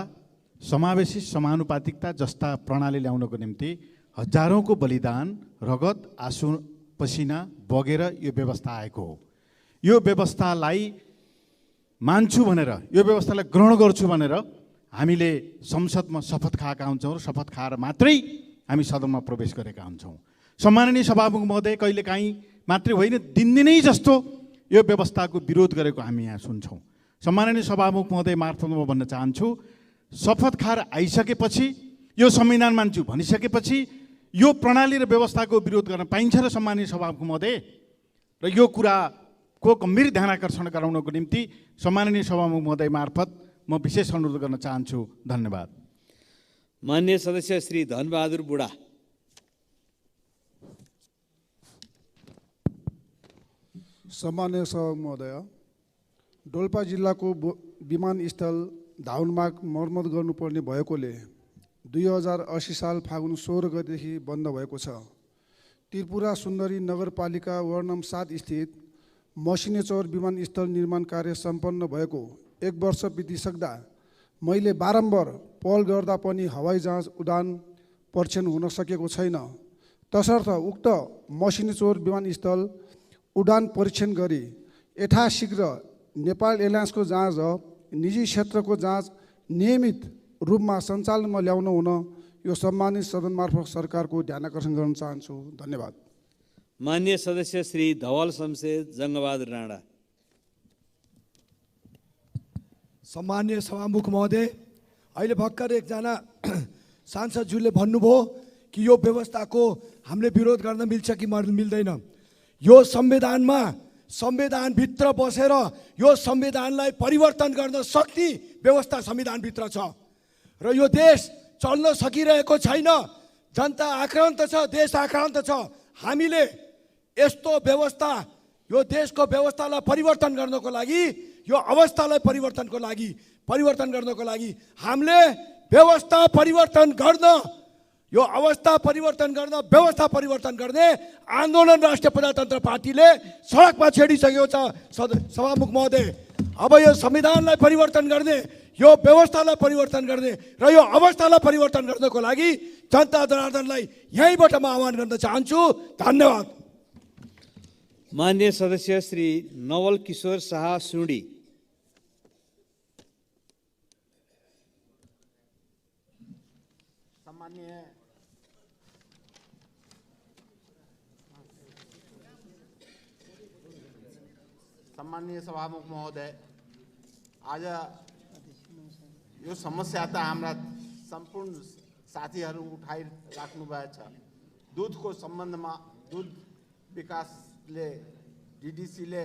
समावेशी समानुपातिकता जस्ता प्रणाली ल्याउनको निम्ति हजारौँको बलिदान, रगत, आँसु, पसिना बगेर यो व्यवस्था आएको हो। यो व्यवस्थालाई मान्छु भनेर, यो व्यवस्थालाई ग्रहण गर्छु भनेर हामीले संसदमा शपथ खाएका हुन्छौँ र शपथ खाएर मात्रै हामी सदनमा प्रवेश गरेका हुन्छौँ। सम्माननीय सभामुख महोदय, कहिलेकाहीँ मात्रै होइन दिनदिनै जस्तो यो व्यवस्थाको विरोध गरेको हामी यहाँ सुन्छौँ। सम्माननीय सभामुख महोदय मार्फत म भन्न चाहन्छु, शपथ खाएर आइसकेपछि, यो संविधान मान्छु भनिसकेपछि यो प्रणाली र व्यवस्थाको विरोध गर्न पाइन्छ र सम्माननीय सभामुख महोदय, र यो कुराको गम्भीर ध्यान आकर्षण गराउनको निम्ति सम्माननीय सभामुख महोदय मार्फत म विशेष अनुरोध गर्न चाहन्छु। धन्यवाद। माननीय सदस्य श्री धनबहादुर बुढा। सम्माननीय सभामुख महोदय, डोल्पा जिल्लाको विमानस्थल धाउनमार्ग मर्मत गर्नुपर्ने भएकोले 2080 साल फागुन 16 गतेदेखि बन्द भएको छ। त्रिपुरा सुन्दरी नगरपालिका वार्ड नम्बर 7 स्थित मसिनेचौर विमानस्थल निर्माण कार्य सम्पन्न भएको 1 वर्ष बितिसक्दा मैले बारम्बार पहल गर्दा पनि हवाई जहाज उडान परीक्षण हुन सकेको छैन। तसर्थ उक्त मसिनेचौर विमानस्थल उडान परीक्षण गरी यथाशीघ्र नेपाल एयरलाइन्सको जहाज र निजी क्षेत्रको जहाज नियमित रूपमा सञ्चालनमा ल्याउन हुन यो सम्मानित सदन मार्फत सरकारको ध्यान आकर्षण गर्न चाहन्छु। धन्यवाद। माननीय सदस्य श्री धवल शमशेर जङ्गबहादुर राणा। सम्माननीय सभामुख महोदय, अहिले भर्खर एकजना सांसदज्यूले भन्नुभयो कि यो व्यवस्थाको हामीले विरोध गर्न मिल्छ कि मिल्दैन। यो संविधानमा संविधानभित्र बसेर यो संविधानलाई परिवर्तन गर्न सक्ने व्यवस्था संविधानभित्र छ र यो देश चल्न सकिरहेको छैन। जनता आक्रान्त छ, देश आक्रान्त छ। हामीले यस्तो व्यवस्था, यो देशको व्यवस्थालाई परिवर्तन गर्नको लागि, यो अवस्थालाई परिवर्तन गर्नको लागि हामीले व्यवस्था परिवर्तन गर्न, यो अवस्था परिवर्तन गर्न, व्यवस्था परिवर्तन गर्ने आन्दोलन राष्ट्रिय प्रजातन्त्र पार्टीले सडकमा छेडिसकेको छ सभामुख महोदय। अब यो संविधानलाई परिवर्तन गर्ने, यो व्यवस्थालाई परिवर्तन गर्ने र यो अवस्थालाई परिवर्तन गर्नको लागि जनता जनार्दनलाई यहीँबाट म आह्वान गर्न चाहन्छु। धन्यवाद। मान्य सदस्य श्री नवल किशोर शाह सुडी। सम्माननीय सभामुख महोदय, आज यो समस्या त हाम्रा सम्पूर्ण साथीहरू उठाइराख्नु भएको छ। दुधको सम्बन्धमा दुध विकासले, डिडिसीले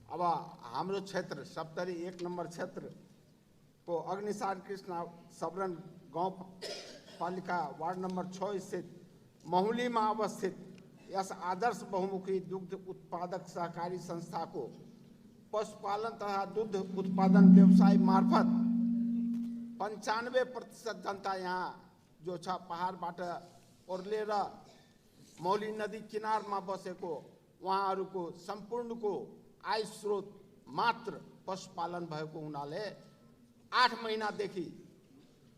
अब हाम्रो क्षेत्र सप्तरी 1 नम्बर क्षेत्रको अग्निसार कृष्ण सबरन गाउँपालिका वार्ड नम्बर 6 स्थित महुलीमा अवस्थित यस आदर्श बहुमुखी दुग्ध उत्पादक सहकारी संस्थाको पशुपालन तथा दुग्ध उत्पादन व्यवसाय मार्फत 95% जनता यहाँ जो छ पहाडबाट ओर्लेर मौली नदी किनारमा बसेको उहाँहरूको सम्पूर्णको आय स्रोत मात्र पशुपालन भएको हुनाले 8 महिनादेखि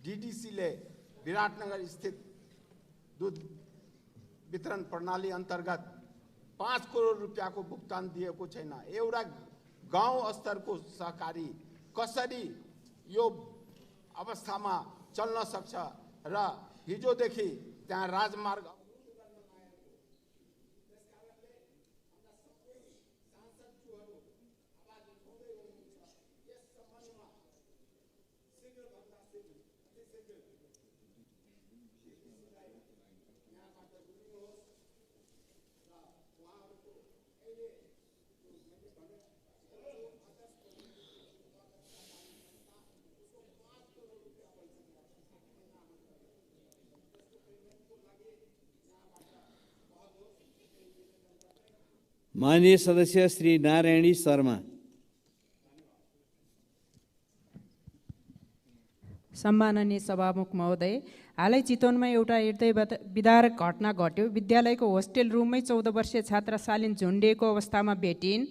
डिडिसीले विराटनगर स्थित दुध वितरण प्रणाली अन्तर्गत 5 करोड रुपियाँको भुक्तान दिएको छैन। एउटा गाउँ स्तरको सहकारी कसरी यो अवस्थामा चल्न सक्छ र हिजोदेखि त्यहाँ राजमार्ग माननीय सदस्य श्री नारायणी शर्मा। सम्माननीय सभामुख महोदय, हालै चितवनमा एउटा हृदय विदारक घटना घट्यो। विद्यालयको होस्टेल रुममै 14 वर्षीय छात्रा शालिन झुन्डिएको अवस्थामा भेटिन्।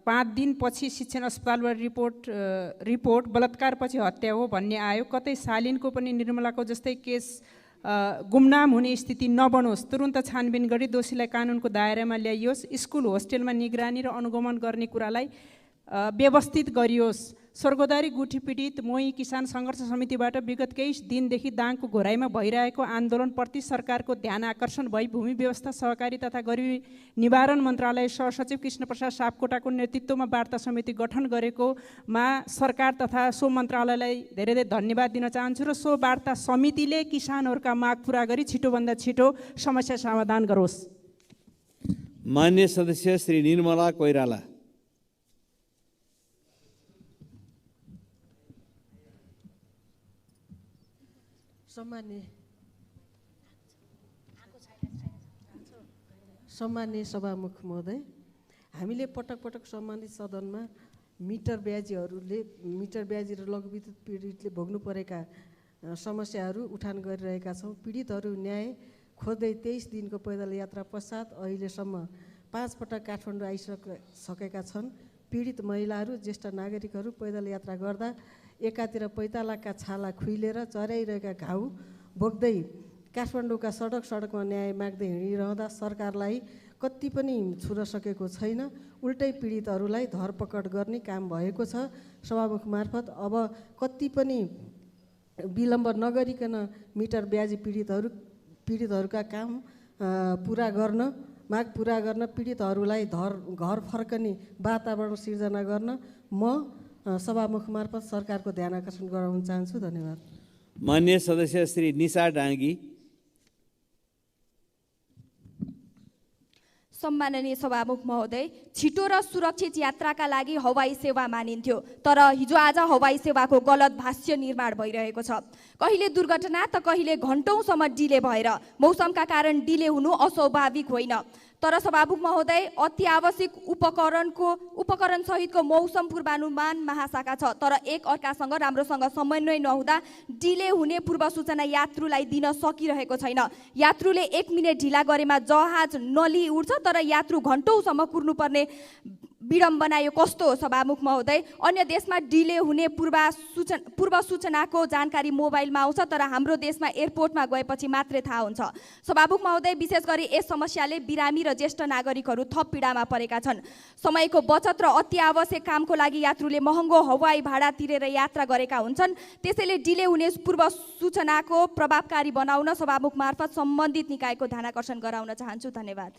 5 दिनपछि शिक्षण अस्पतालबाट रिपोर्ट बलात्कारपछि हत्या हो भन्ने आयो। कतै शालिनको पनि निर्मलाको जस्तै केस गुमनाम हुने स्थिति नबनोस्, तुरुन्त छानबिन गरी दोषीलाई कानुनको दायरामा ल्याइयोस्। स्कुल होस्टेलमा निगरानी र अनुगमन गर्ने कुरालाई व्यवस्थित गरियोस्। स्वर्गदारी गुठी पीडित मोही किसान सङ्घर्ष समितिबाट विगत केही दिनदेखि दाङको घोराइमा भइरहेको आन्दोलनप्रति सरकारको ध्यान आकर्षण भई भूमि व्यवस्था, सहकारी तथा गरिबी निवारण मन्त्रालय सहसचिव कृष्णप्रसाद सापकोटाको नेतृत्वमा वार्ता समिति गठन गरेकोमा सरकार तथा सो मन्त्रालयलाई धेरै धेरै धन्यवाद दिन चाहन्छु र सो वार्ता समितिले किसानहरूका माग पुरा गरी छिटोभन्दा छिटो समस्या समाधान गरोस्। मान्य सदस्य श्री निर्मला कोइराला। सम्मान्य सभामुख महोदय, हामीले पटक पटक सम्बन्धित सदनमा मिटर ब्याजी र लघुविद्युत पीडितले भोग्नु परेका समस्याहरू उठान गरिरहेका छौँ। पीडितहरू न्याय खोज्दै 23 दिनको पैदल यात्रा पश्चात अहिलेसम्म 5 पटक काठमाडौँ आइसकेका छन्। पीडित महिलाहरू, ज्येष्ठ नागरिकहरू पैदल यात्रा गर्दा एकातिर पैतालाका छाला खुइलेर चर्याइरहेका घाउ बोक्दै काठमाडौँका सडकमा न्याय माग्दै हिँडिरहँदा सरकारलाई कति पनि छुन सकेको छैन। उल्टै पीडितहरूलाई धरपकड गर्ने काम भएको छ सभामुख मार्फत। अब कति पनि विलम्ब नगरिकन मिटर ब्याजी पीडितहरूका काम माग पुरा गर्न पीडितहरूलाई घर फर्कने वातावरण सिर्जना गर्न म सभामुख मार्फत सरकारको ध्यान आकर्षण गराउन चाहन्छु। धन्यवाद। मान्य सदस्य श्री निशा डाँगी। सम्माननीय सभामुख महोदय, छिटो र सुरक्षित यात्राका लागि हवाई सेवा मानिन्थ्यो, तर हिजो आज हवाई सेवाको गलत भाष्य निर्माण भइरहेको छ। कहिले दुर्घटना त कहिले घण्टौँसम्म डिले भएर मौसमका कारण डिले हुनु अस्वाभाविक होइन। तर सभामुख महोदय, अति आवश्यक उपकरण सहितको मौसम पूर्वानुमान महाशाखा छ, तर एक अर्कासँग राम्रोसँग समन्वय नहुँदा डिले हुने पूर्व सूचना यात्रुलाई दिन सकिरहेको छैन। यात्रुले 1 मिनेट ढिला गरेमा जहाज नली उड्छ, तर यात्रु घण्टौँसम्म कुर्नुपर्ने विडम्बना यो कस्तो हो सभामुख महोदय? अन्य देशमा डिले हुने पूर्व सूचनाको जानकारी मोबाइलमा आउँछ, तर हाम्रो देशमा एयरपोर्टमा गएपछि मात्रै थाहा हुन्छ। सभामुख महोदय, विशेष गरी यस समस्याले बिरामी र ज्येष्ठ नागरिकहरू थप पीडामा परेका छन्। समयको बचत र अति आवश्यक कामको लागि यात्रुले महँगो हवाई भाडा तिरेर यात्रा गरेका हुन्छन्। त्यसैले डिले हुने पूर्व सूचनाको प्रभावकारी बनाउन सभामुख मार्फत सम्बन्धित निकायको ध्यानाकर्षण गराउन चाहन्छु। धन्यवाद।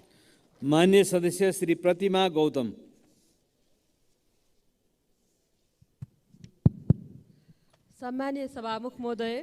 मान्य सदस्य श्री प्रतिमा गौतम। सम्मानीय सभामुख महोदय,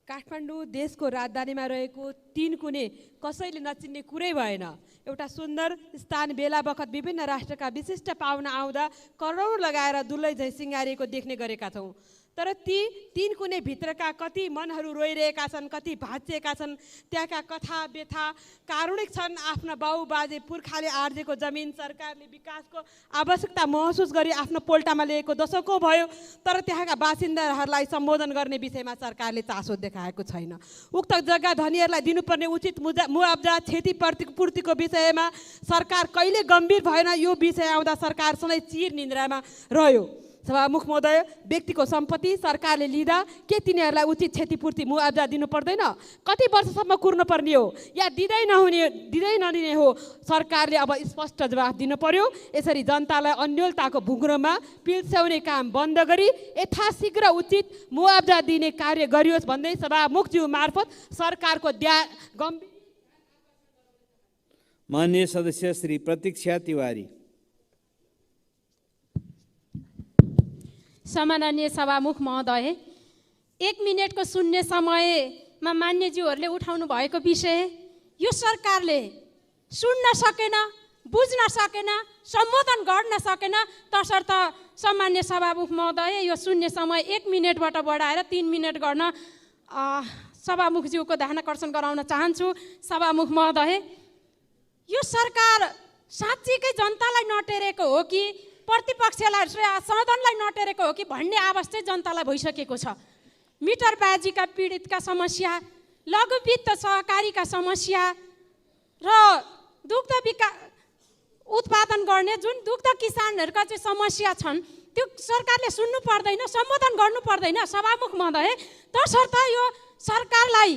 काठमाडौँ देशको राजधानीमा रहेको 3 कुने कसैले नचिन्ने कुरै भएन। एउटा सुन्दर स्थान बेला बखत विभिन्न राष्ट्रका विशिष्ट पाहुना आउँदा करोड लगाएर दुलै झैँ सिँगारिएको देख्ने गरेका छौँ। तर ती 3 कुने भित्रका कति मनहरू रोइरहेका छन्, कति भाँचिएका छन्। त्यहाँका कथा व्यथा कारुणिक छन्। आफ्ना बाउ बाजे पुर्खाले आर्जेको जमिन सरकारले विकासको आवश्यकता महसुस गरी आफ्नो पोल्टामा लिएको दशकौँ भयो, तर त्यहाँका बासिन्दाहरूलाई सम्बोधन गर्ने विषयमा सरकारले चासो देखाएको छैन। उक्त जग्गा धनीहरूलाई दिनुपर्ने उचित मुआब्जा क्षतिपूर्तिको विषयमा सरकार कहिले गम्भीर भएन। यो विषय आउँदा सरकार सधैँ चिर निन्द्रामा रह्यो। सभामुख महोदय, व्यक्तिको सम्पत्ति सरकारले लिँदा के तिनीहरूलाई उचित क्षतिपूर्ति मुआब्जा दिनु पर्दैन? कति वर्षसम्म कुर्नुपर्ने हो या दिँदै नदिने हो? सरकारले अब स्पष्ट जवाफ दिनु पर्यो। यसरी जनतालाई अन्योलताको भुग्रोमा पिल्स्याउने काम बन्द गरी यथाशीघ्र उचित मुआब्जा दिने कार्य गरियोस् भन्दै सभामुखज्यू मार्फत सरकारको गम्भीर। मान्य सदस्य श्री प्रतीक्षा तिवारी। सम्माननीय सभामुख महोदय, 1 मिनेटको शून्य समयमा मान्यज्यूहरूले उठाउनु भएको विषय यो सरकारले सुन्न सकेन, बुझ्न सकेन, सम्बोधन गर्न सकेन। तसर्थ सम्मान्य सभामुख महोदय, यो शून्य समय 1 मिनेटबाट बढाएर 3 मिनेट गर्न सभामुखज्यूको ध्यानाकर्षण गराउन चाहन्छु। सभामुख महोदय, यो सरकार साँच्चीकै जनतालाई नटेरेको हो कि प्रतिपक्षलाई सदनलाई नटेरेको हो कि भन्ने आवाज चाहिँ जनतालाई भइसकेको छ। मिटरबाजीका पीडितका समस्या, लघु वित्त सहकारीका समस्या र दुग्ध उत्पादन गर्ने जुन दुग्ध किसानहरूका चाहिँ समस्या छन् त्यो सरकारले सुन्नु पर्दैन, सम्बोधन गर्नु पर्दैन। सभामुख महोदय, तसर्थ यो सरकारलाई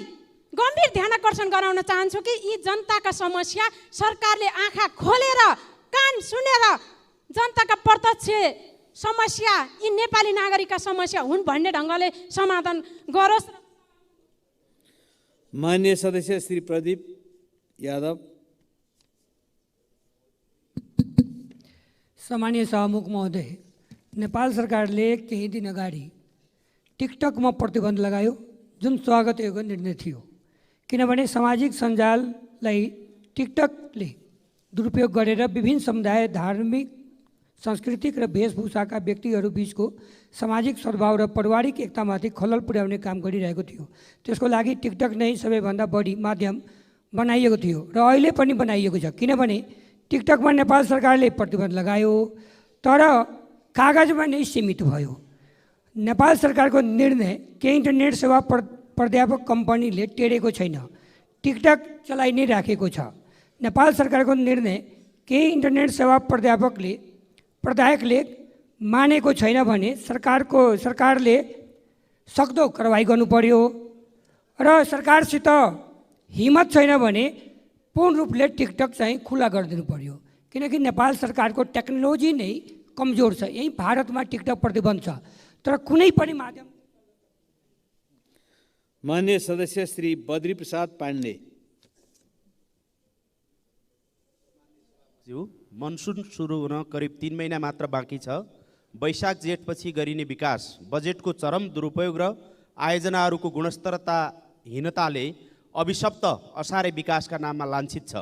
गम्भीर ध्यानाकर्षण गराउन चाहन्छु कि यी जनताका समस्या सरकारले आँखा खोलेर कान सुनेर जनताका प्रत्यक्ष समस्या यी नेपाली नागरिकका समस्या हुन् भन्ने ढङ्गले समाधान गरोस्। मान्य सदस्य श्री प्रदीप यादव। सम्मानीय सभामुख महोदय, नेपाल सरकारले केही दिन अगाडि टिकटकमा प्रतिबन्ध लगायो, जुन स्वागत योग्य निर्णय थियो। किनभने सामाजिक सञ्जाललाई टिकटकले दुरुपयोग गरेर विभिन्न समुदाय, धार्मिक, सांस्कृतिक र वेशभूषाका व्यक्तिहरू बीचको सामाजिक सद्भाव र पारिवारिक एकतामाथि खलल पुर्याउने काम गरिरहेको थियो। त्यसको लागि टिकटक नै सबैभन्दा बढी माध्यम बनाइएको थियो र अहिले पनि बनाइएको छ। किनभने टिकटकमा नेपाल सरकारले प्रतिबन्ध लगायो, तर कागजमा नै सीमित भयो। नेपाल सरकारको निर्णय केही इन्टरनेट सेवा प्राध्यापक कम्पनीले टेरेको छैन, टिकटक चलाइ नै राखेको छ। नेपाल सरकारको निर्णय केही इन्टरनेट सेवा प्रदायकले मानेको छैन भने सरकारले सक्दो कारवाही गर्नु पर्यो र सरकारसित हिम्मत छैन भने पूर्ण रूपले टिकटक चाहिँ खुला गरिदिनु पर्यो। किनकि नेपाल सरकारको टेक्नोलोजी नै कमजोर छ। यही भारतमा टिकटक प्रतिबन्ध छ, तर कुनै पनि माध्यम। मान्य सदस्य श्री बद्री प्रसाद पाण्डे। मनसुन सुरु हुन करिब 3 महिना मात्र बाँकी छ। वैशाख जेठपछि गरिने विकास बजेटको चरम दुरुपयोग र आयोजनाहरूको गुणस्तरहीनताले अभिशप्त असारे विकासका नाममा लाञ्छित छ।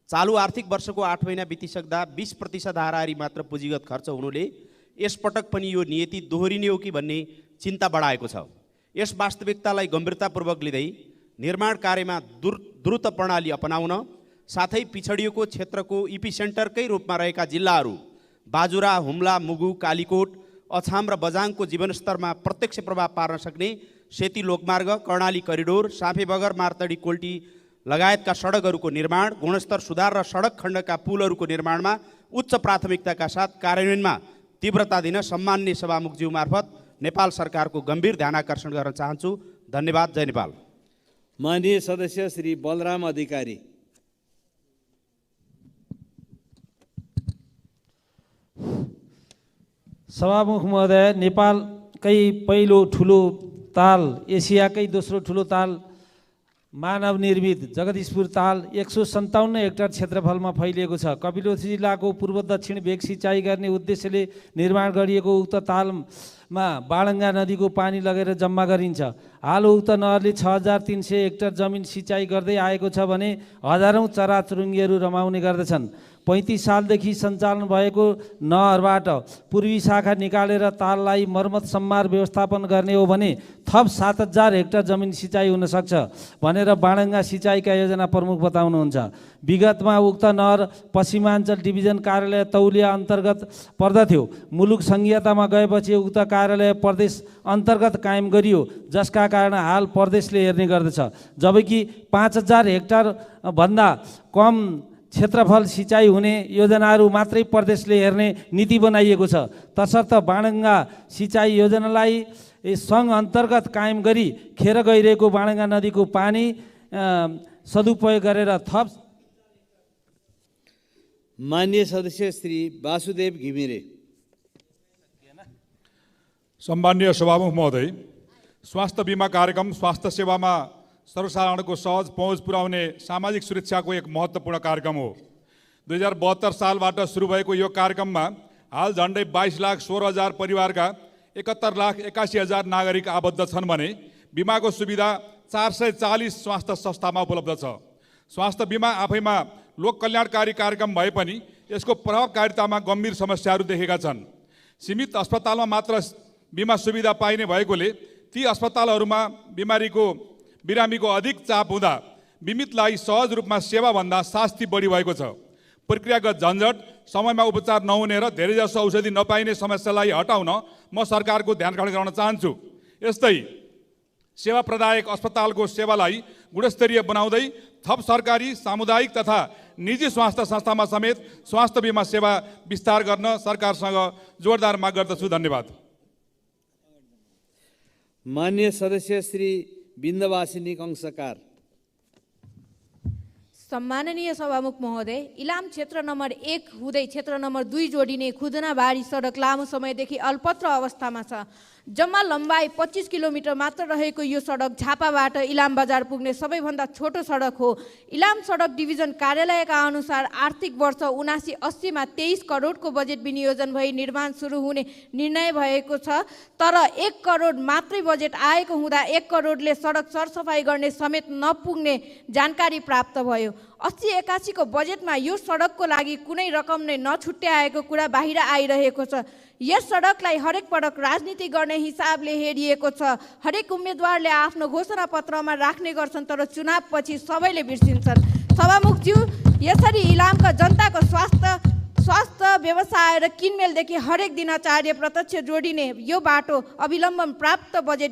चालु आर्थिक वर्षको 8 महिना बितिसक्दा 20% हाराहारी मात्र पुँजीगत खर्च हुनुले यसपटक पनि यो नियति दोहोरिने हो कि भन्ने चिन्ता बढाएको छ। यस वास्तविकतालाई गम्भीरतापूर्वक लिँदै निर्माण कार्यमा द्रुत प्रणाली अपनाउन साथै पिछडिएको क्षेत्रको इपिसेन्टरकै रूपमा रहेका जिल्लाहरू बाजुरा, हुम्ला, मुगु, कालीकोट, अछाम र बझाङको जीवनस्तरमा प्रत्यक्ष प्रभाव पार्न सक्ने सेती लोकमार्ग, कर्णाली करिडोर, साँफेबगर, मार्तडी, कोल्टी लगायतका सडकहरूको निर्माण, गुणस्तर सुधार र सडक खण्डका पुलहरूको निर्माणमा उच्च प्राथमिकताका साथ कार्यान्वयनमा तीव्रता दिन सम्माननीय सभामुखज्यू मार्फत नेपाल सरकारको गम्भीर ध्यानाकर्षण गर्न चाहन्छु। धन्यवाद। जय नेपाल। माननीय सदस्य श्री बलराम अधिकारी। सभामुख महोदय, नेपालकै पहिलो ठुलो ताल, एसियाकै दोस्रो ठुलो ताल, मानव निर्मित जगदीशपुर ताल 157 हेक्टर क्षेत्रफलमा फैलिएको छ। कपिलवस्तु जिल्लाको पूर्व दक्षिण भेग सिँचाइ गर्ने उद्देश्यले निर्माण गरिएको उक्त तालमा बालङ्गा नदीको पानी लगेर जम्मा गरिन्छ। हाल उक्त नहरले 6300 हेक्टर जमिन सिँचाइ गर्दै आएको छ भने हजारौँ चराचुरुङ्गीहरू रमाउने गर्दछन्। 35 सालदेखि सञ्चालन भएको नहरबाट पूर्वी शाखा निकालेर ताललाई मर्मत सम्मार व्यवस्थापन गर्ने हो भने थप 7000 हेक्टर जमिन सिँचाइ हुन सक्छ भनेर बाणङ्गा सिँचाइका योजना प्रमुख बताउनुहुन्छ। विगतमा उक्त नहर पश्चिमाञ्चल डिभिजन कार्यालय तौलिया अन्तर्गत पर्दथ्यो। मुलुक संघीयतामा गएपछि उक्त कार्यालय प्रदेश अन्तर्गत कायम गरियो, जसका कारण हाल प्रदेशले हेर्ने गर्दछ। जबकि 5000 हेक्टर भन्दा कम क्षेत्रफल सिँचाइ हुने योजनाहरू मात्रै प्रदेशले हेर्ने नीति बनाइएको छ। तसर्थ बाणङ्गा सिँचाइ योजनालाई सङ्घ अन्तर्गत कायम गरी खेर गइरहेको बाणङ्गा नदीको पानी सदुपयोग गरेर थप। माननीय सदस्य श्री वासुदेव घिमिरे। सम्माननीय सभामुख महोदय, स्वास्थ्य बिमा कार्यक्रम स्वास्थ्य सेवामा सर्वसाधारणको सहज पहुँच पुर्याउने सामाजिक सुरक्षाको एक महत्त्वपूर्ण कार्यक्रम हो। 2072 सालबाट सुरु भएको यो कार्यक्रममा हाल झन्डै 22,16,000 परिवारका 71,81,000 नागरिक आबद्ध छन् भने बिमाको सुविधा 440 स्वास्थ्य संस्थामा उपलब्ध छ। स्वास्थ्य बिमा आफैमा लोक कल्याणकारी कार्यक्रम भए पनि यसको प्रभावकारितामा गम्भीर समस्याहरू देखेका छन्। सीमित अस्पतालमा मात्र बिमा सुविधा पाइने भएकोले ती अस्पतालहरूमा बिरामीको अधिक चाप हुँदा बिमितलाई सहज रूपमा सेवाभन्दा शास्ति बढी भएको छ। प्रक्रियागत झन्झट, समयमा उपचार नहुने र धेरैजसो औषधि नपाइने समस्यालाई हटाउन म सरकारको ध्यान आकर्षण गर्न चाहन्छु। यस्तै सेवा प्रदायक अस्पतालको सेवालाई गुणस्तरीय बनाउँदै थप सरकारी, सामुदायिक तथा निजी स्वास्थ्य संस्थामा समेत स्वास्थ्य बिमा सेवा विस्तार गर्न सरकारसँग जोरदार माग गर्दछु। धन्यवाद। माननीय सदस्य श्री बिन्दवासिनी कंसकार। सम्माननीय सभामुख महोदय, इलाम क्षेत्र नम्बर 1 हुँदै क्षेत्र नम्बर 2 जोडिने खुदनाबारी सडक लामो समयदेखि अल्पत्र अवस्थामा छ। जम्मा लम्बाइ 25 किलोमिटर मात्र रहेको यो सडक झापाबाट इलाम बजार पुग्ने सबैभन्दा छोटो सडक हो। इलाम सडक डिभिजन कार्यालयका अनुसार आर्थिक वर्ष 79-80मा 23 करोडको बजेट विनियोजन भई निर्माण सुरु हुने निर्णय भएको छ। तर 1 करोड मात्रै बजेट आएको हुँदा 1 करोडले सडक सरसफाइ गर्ने समेत नपुग्ने जानकारी प्राप्त भयो। 80-81 को बजेटमा यो सडकको लागि कुनै रकम नै नछुट्याएको कुरा बाहिर आइरहेको छ। यस सडकलाई हरेक पटक राजनीति गर्ने हिसाबले हेरिएको छ। हरेक उम्मेदवारले आफ्नो घोषणा पत्रमा राख्ने गर्छन्, तर चुनावपछि सबैले बिर्सिन्छन्। सभामुखज्यू, यसरी इलामका जनताको स्वास्थ्य व्यवसाय र किनमेलदेखि हरेक दिनाचार्य प्रत्यक्ष जोडिने यो बाटो अविलम्बन प्राप्त बजेट